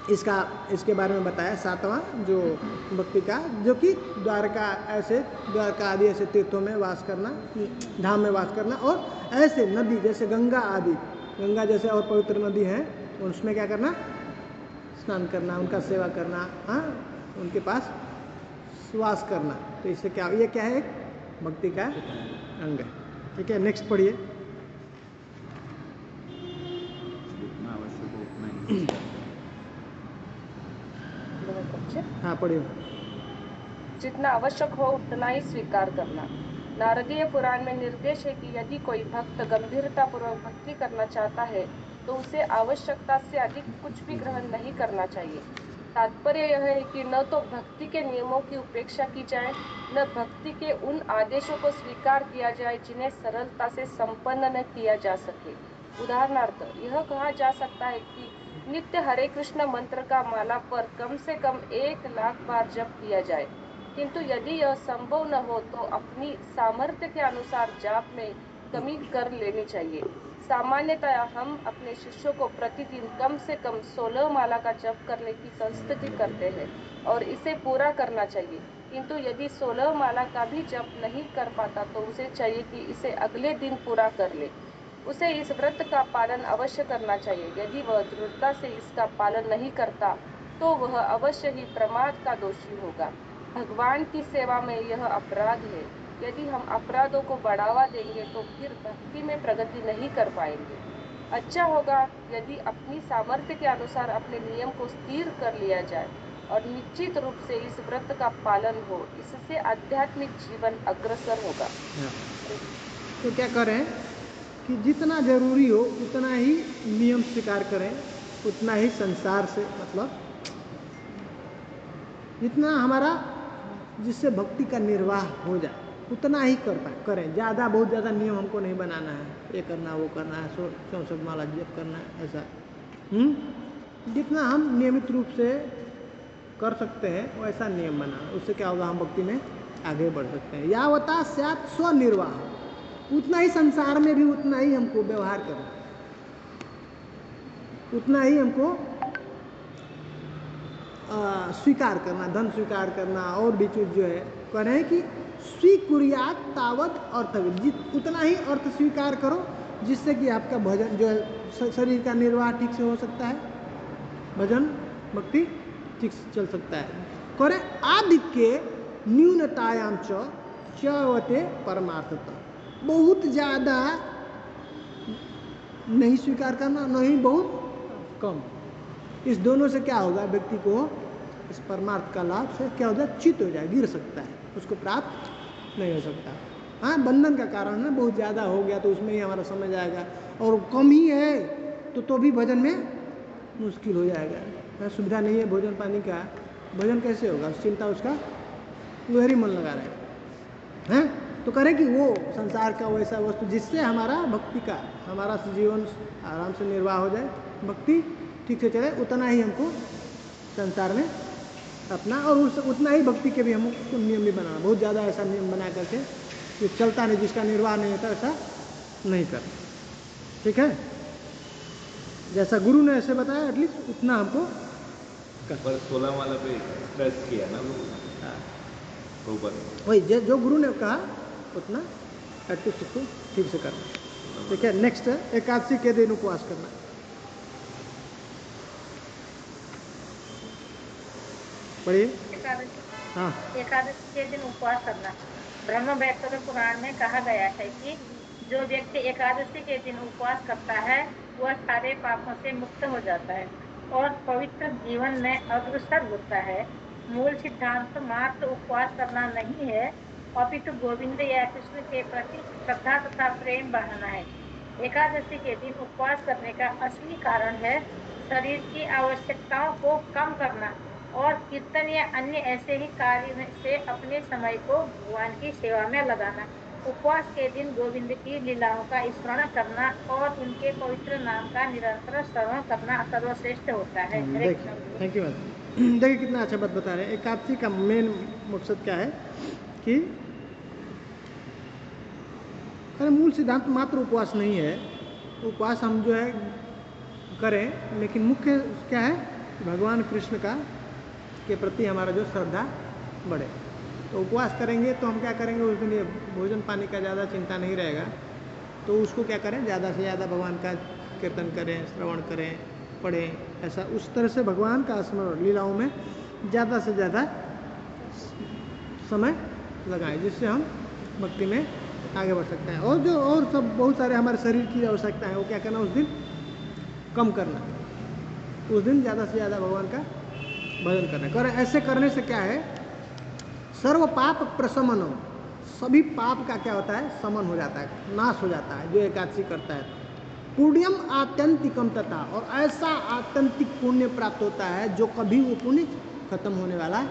इसके बारे में बताया 7वां जो भक्ति का, जो कि द्वारका आदि ऐसे तीर्थों में वास करना, धाम में वास करना, और ऐसे नदी जैसे गंगा आदि, गंगा जैसे और पवित्र नदी हैं, उसमें क्या करना, स्नान करना, उनका सेवा करना, हाँ, उनके पास श्वास करना, तो इससे क्या, ये क्या है, एक भक्ति का अंग है। ठीक है, नेक्स्ट पढ़िए। जितना आवश्यक हो उतना ही हाँ पढ़िए। जितना आवश्यक हो उतना ही स्वीकार करना। नारदीय पुराण में निर्देश है कि यदि कोई भक्त गंभीरता पूर्वक भक्ति करना चाहता है तो उसे आवश्यकता से अधिक कुछ भी ग्रहण नहीं करना चाहिए। तात्पर्य यह है कि न तो भक्ति के नियमों की उपेक्षा की जाए, न भक्ति के उन आदेशों को स्वीकार किया जाए जिन्हें सरलता से संपन्न न किया जा सके। उदाहरणार्थ यह कहा जा सकता है कि नित्य हरे कृष्ण मंत्र का माला पर कम से कम 1,00,000 बार जप किया जाए, किंतु यदि यह संभव न हो तो अपनी सामर्थ्य के अनुसार जाप में कमी कर लेनी चाहिए। सामान्यतया हम अपने शिष्यों को प्रतिदिन कम से कम 16 माला का जप करने की संस्तुति करते हैं और इसे पूरा करना चाहिए, किंतु यदि 16 माला का भी जप नहीं कर पाता तो उसे चाहिए कि इसे अगले दिन पूरा कर ले। उसे इस व्रत का पालन अवश्य करना चाहिए। यदि वह दृढ़ता से इसका पालन नहीं करता तो वह अवश्य ही प्रमाद का दोषी होगा। भगवान की सेवा में यह अपराध है। यदि हम अपराधों को बढ़ावा देंगे तो फिर भक्ति में प्रगति नहीं कर पाएंगे। अच्छा होगा यदि अपनी सामर्थ्य के अनुसार अपने नियम को स्थिर कर लिया जाए और निश्चित रूप से इस व्रत का पालन हो। इससे आध्यात्मिक जीवन अग्रसर होगा। तो क्या करें कि जितना जरूरी हो उतना ही नियम स्वीकार करें, उतना ही संसार से मतलब जितना हमारा जिससे भक्ति का निर्वाह हो जाए उतना ही करें। ज़्यादा बहुत ज़्यादा नियम हमको नहीं बनाना है, ये करना वो करना है, 64 माला जप करना है, ऐसा जितना हम नियमित रूप से कर सकते हैं वैसा नियम बनाना, उससे क्या होगा, हम भक्ति में आगे बढ़ सकते हैं। यावता स्यात् स्वनिर्वाह, उतना ही संसार में भी उतना ही हमको व्यवहार करना, उतना ही हमको स्वीकार करना, धन स्वीकार करना और भी चीज जो है करें कि स्वीकुर्यात् तावत् अर्थविद, उतना ही अर्थ स्वीकार करो जिससे कि आपका भजन जो है शरीर का निर्वाह ठीक से हो सकता है, भजन भक्ति ठीक से चल सकता है। करें आधिक्य न्यूनतायां चवते परमार्थता, बहुत ज़्यादा नहीं स्वीकार करना, नहीं बहुत कम। इस दोनों से क्या होगा, व्यक्ति को इस परमार्थ का लाभ से क्या हो जाए, चित हो जाए, गिर सकता है, उसको प्राप्त नहीं हो सकता। हाँ, बंधन का कारण है, बहुत ज़्यादा हो गया तो उसमें ही हमारा समझ आएगा, और कम ही है तो भी भजन में मुश्किल हो जाएगा। सुविधा नहीं है भोजन पानी का, भजन कैसे होगा, चिंता उसका उधर ही मन लगा रहे हैं। तो करें कि वो संसार का वैसा वस्तु जिससे हमारा भक्ति का, हमारा जीवन आराम से निर्वाह हो जाए, भक्ति ठीक से चले, उतना ही हमको संसार में अपना, और उतना ही भक्ति के भी हमको नियम भी बनाना। बहुत ज़्यादा ऐसा नियम बना करके जो चलता नहीं, जिसका निर्वाह नहीं होता, ऐसा नहीं करना। ठीक है, जैसा गुरु ने ऐसे बताया एटलीस्ट उतना हमको पर 16 माला पे स्ट्रेस किया ना ऊपर, वही जो गुरु ने कहा उतना एटलीस्ट उसको ठीक से करना। ठीक है, नेक्स्ट है एकादशी के दिन उपवास करना। पढ़िए। हाँ, एकादशी के दिन उपवास करना। ब्रह्म वैवर्त पुराण में कहा गया है कि जो व्यक्ति एकादशी के दिन उपवास करता है वह सारे पापों से मुक्त हो जाता है और पवित्र जीवन में अग्रसर होता है। मूल सिद्धांत मात्र उपवास करना नहीं है, अपितु गोविंद या कृष्ण के प्रति श्रद्धा तथा प्रेम बढ़ाना है। एकादशी के दिन उपवास करने का असली कारण है शरीर की आवश्यकताओं को कम करना और कीर्तन या अन्य ऐसे ही कार्य से अपने समय को भगवान की सेवा में लगाना। उपवास के दिन गोविंद की लीलाओं का स्मरण करना और उनके पवित्र नाम का निरंतर श्रवण करना सर्वश्रेष्ठ होता है। Hare Krishna. Thank you ma'am. देखिए कितना अच्छा बात बता रहे हैं। एकादशी का मेन मकसद क्या है कि अरे मूल सिद्धांत मात्र उपवास नहीं है, उपवास हम जो है करें, लेकिन मुख्य क्या है, भगवान कृष्ण का के प्रति हमारा जो श्रद्धा बढ़े। तो उपवास करेंगे तो हम क्या करेंगे, उस दिन भोजन पानी का ज़्यादा चिंता नहीं रहेगा, तो उसको क्या करें, ज़्यादा से ज़्यादा भगवान का कीर्तन करें, श्रवण करें, पढ़ें, ऐसा उस तरह से भगवान का स्मरण लीलाओं में ज़्यादा से ज़्यादा समय लगाएं, जिससे हम भक्ति में आगे बढ़ सकते हैं। और जो और सब बहुत सारे हमारे शरीर की आवश्यकता है, वो क्या करना, उस दिन कम करना, उस दिन ज़्यादा से ज़्यादा भगवान का भजन करना। कर ऐसे करने से क्या है, सर्व पाप प्रशमनम, सभी पाप का क्या होता है, समन हो जाता है, नाश हो जाता है जो एकादशी करता है। पुण्यम आत्यंतिकम तथा, और ऐसा आत्यंतिक पुण्य प्राप्त होता है जो कभी वो पुण्य खत्म होने वाला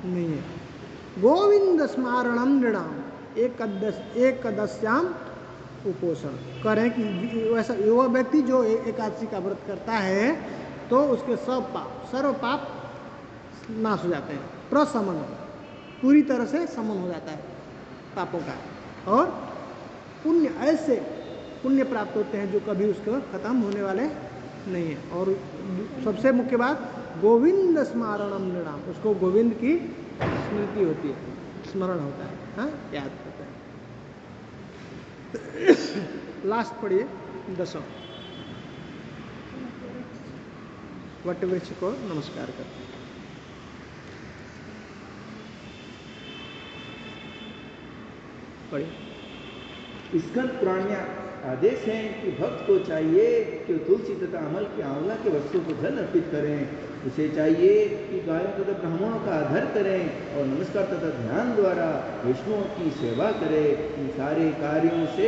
नहीं है। गोविंद स्मारणम नृणाम एकदश्याम उपोषण, करें कि वैसा युवा व्यक्ति जो एकादशी का व्रत करता है तो उसके सब पाप, सर्व पाप नाश हो जाते हैं। प्रशमन, पूरी तरह से समन हो जाता है पापों का, और पुण्य, ऐसे पुण्य प्राप्त होते हैं जो कभी उसको खत्म होने वाले नहीं है। और सबसे मुख्य बात, गोविंद स्मारणम नृणाम, उसको गोविंद की स्मृति होती है, स्मरण होता है, हाँ, याद करते हैं। लास्ट पढ़िए 10, वट वृक्ष को नमस्कार करते हैं। पढ़िए। स्कंद पुराण में आदेश है कि भक्त को चाहिए कि तुलसी तथा अमल के आंवला के वस्तु को धन अर्पित करें। उसे चाहिए कि गायों तथा ब्राह्मणों का आदर करें और नमस्कार तथा ध्यान द्वारा विष्णुओं की सेवा करें। इन सारे कार्यों से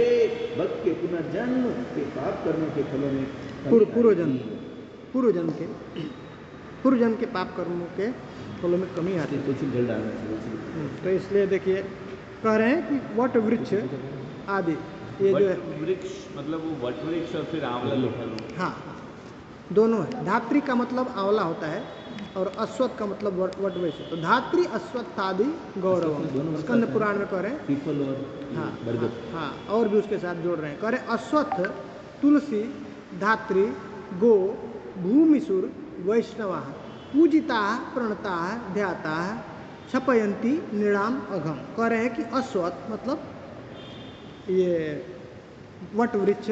भक्त के पुनर्जन्म के पाप कर्मों के फलों में पूर्वजन्म के पाप कर्मों के फलों में कमी आती है। कुछ जल डालना चाहिए। तो इसलिए देखिए कह रहे हैं कि वट वृक्ष आदि, ये जो है वृक्ष मतलब वो वट वृक्ष और फिर आंवला लिखा लो। हाँ, दोनों है। धात्री का मतलब आंवला होता है और अश्वत्थ का मतलब वट वृक्ष। तो धात्री अश्वत्थ आदि गौरव, स्कंद पुराण में कह रहे हैं, पीपल और हाँ बरगद। हाँ, और भी उसके साथ जोड़ रहे हैं, कह रहे हैं अश्वत्थ, तुलसी, धात्री, गो, भूमिसुर, वैष्णवा, पूजिता, प्रणता, ध्याता, छपयंती, निणाम, अघम। कह रहे हैं कि अश्वत्थ मतलब ये वट वृक्ष,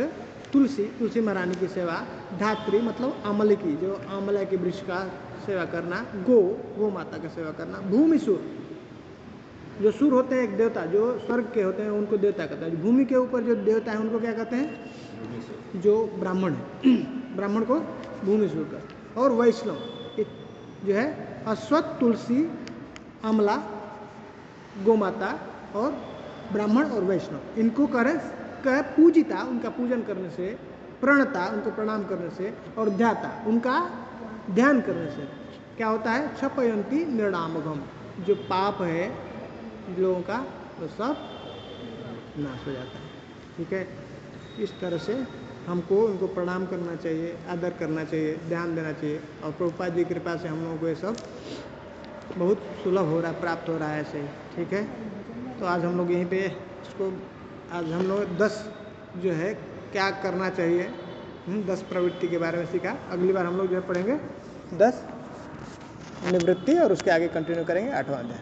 तुलसी महारानी की सेवा, धात्री मतलब आंवले की, जो आंवला के वृक्ष का सेवा करना, गो माता का सेवा करना, भूमिसुर, जो सुर होते हैं एक देवता जो स्वर्ग के होते हैं उनको देवता कहते हैं। भूमि के ऊपर जो देवता है उनको क्या कहते हैं, जो ब्राह्मण है, ब्राह्मण को भूमिसुर का। और वैष्णव जो है अश्वत्थ, तुलसी, आंवला, गोमाता और ब्राह्मण और वैष्णव, इनको करें पूजिता, उनका पूजन करने से, प्रणता, उनको प्रणाम करने से, और ध्याता, उनका ध्यान करने से क्या होता है, छपयंती निर्णामघम, जो पाप है लोगों का वो सब नाश हो जाता है। ठीक है, इस तरह से हमको उनको प्रणाम करना चाहिए, आदर करना चाहिए, ध्यान देना चाहिए। और प्रभुपाद जी की कृपा से हम लोगों को ये सब बहुत सुलभ हो रहा है, प्राप्त हो रहा है ऐसे ही। ठीक है, तो आज हम लोग यहीं पे इसको, आज हम लोग 10 जो है क्या करना चाहिए, 10 प्रवृत्ति के बारे में सीखा। अगली बार हम लोग जो है पढ़ेंगे 10 निवृत्ति और उसके आगे कंटिन्यू करेंगे 8वां अध्याय।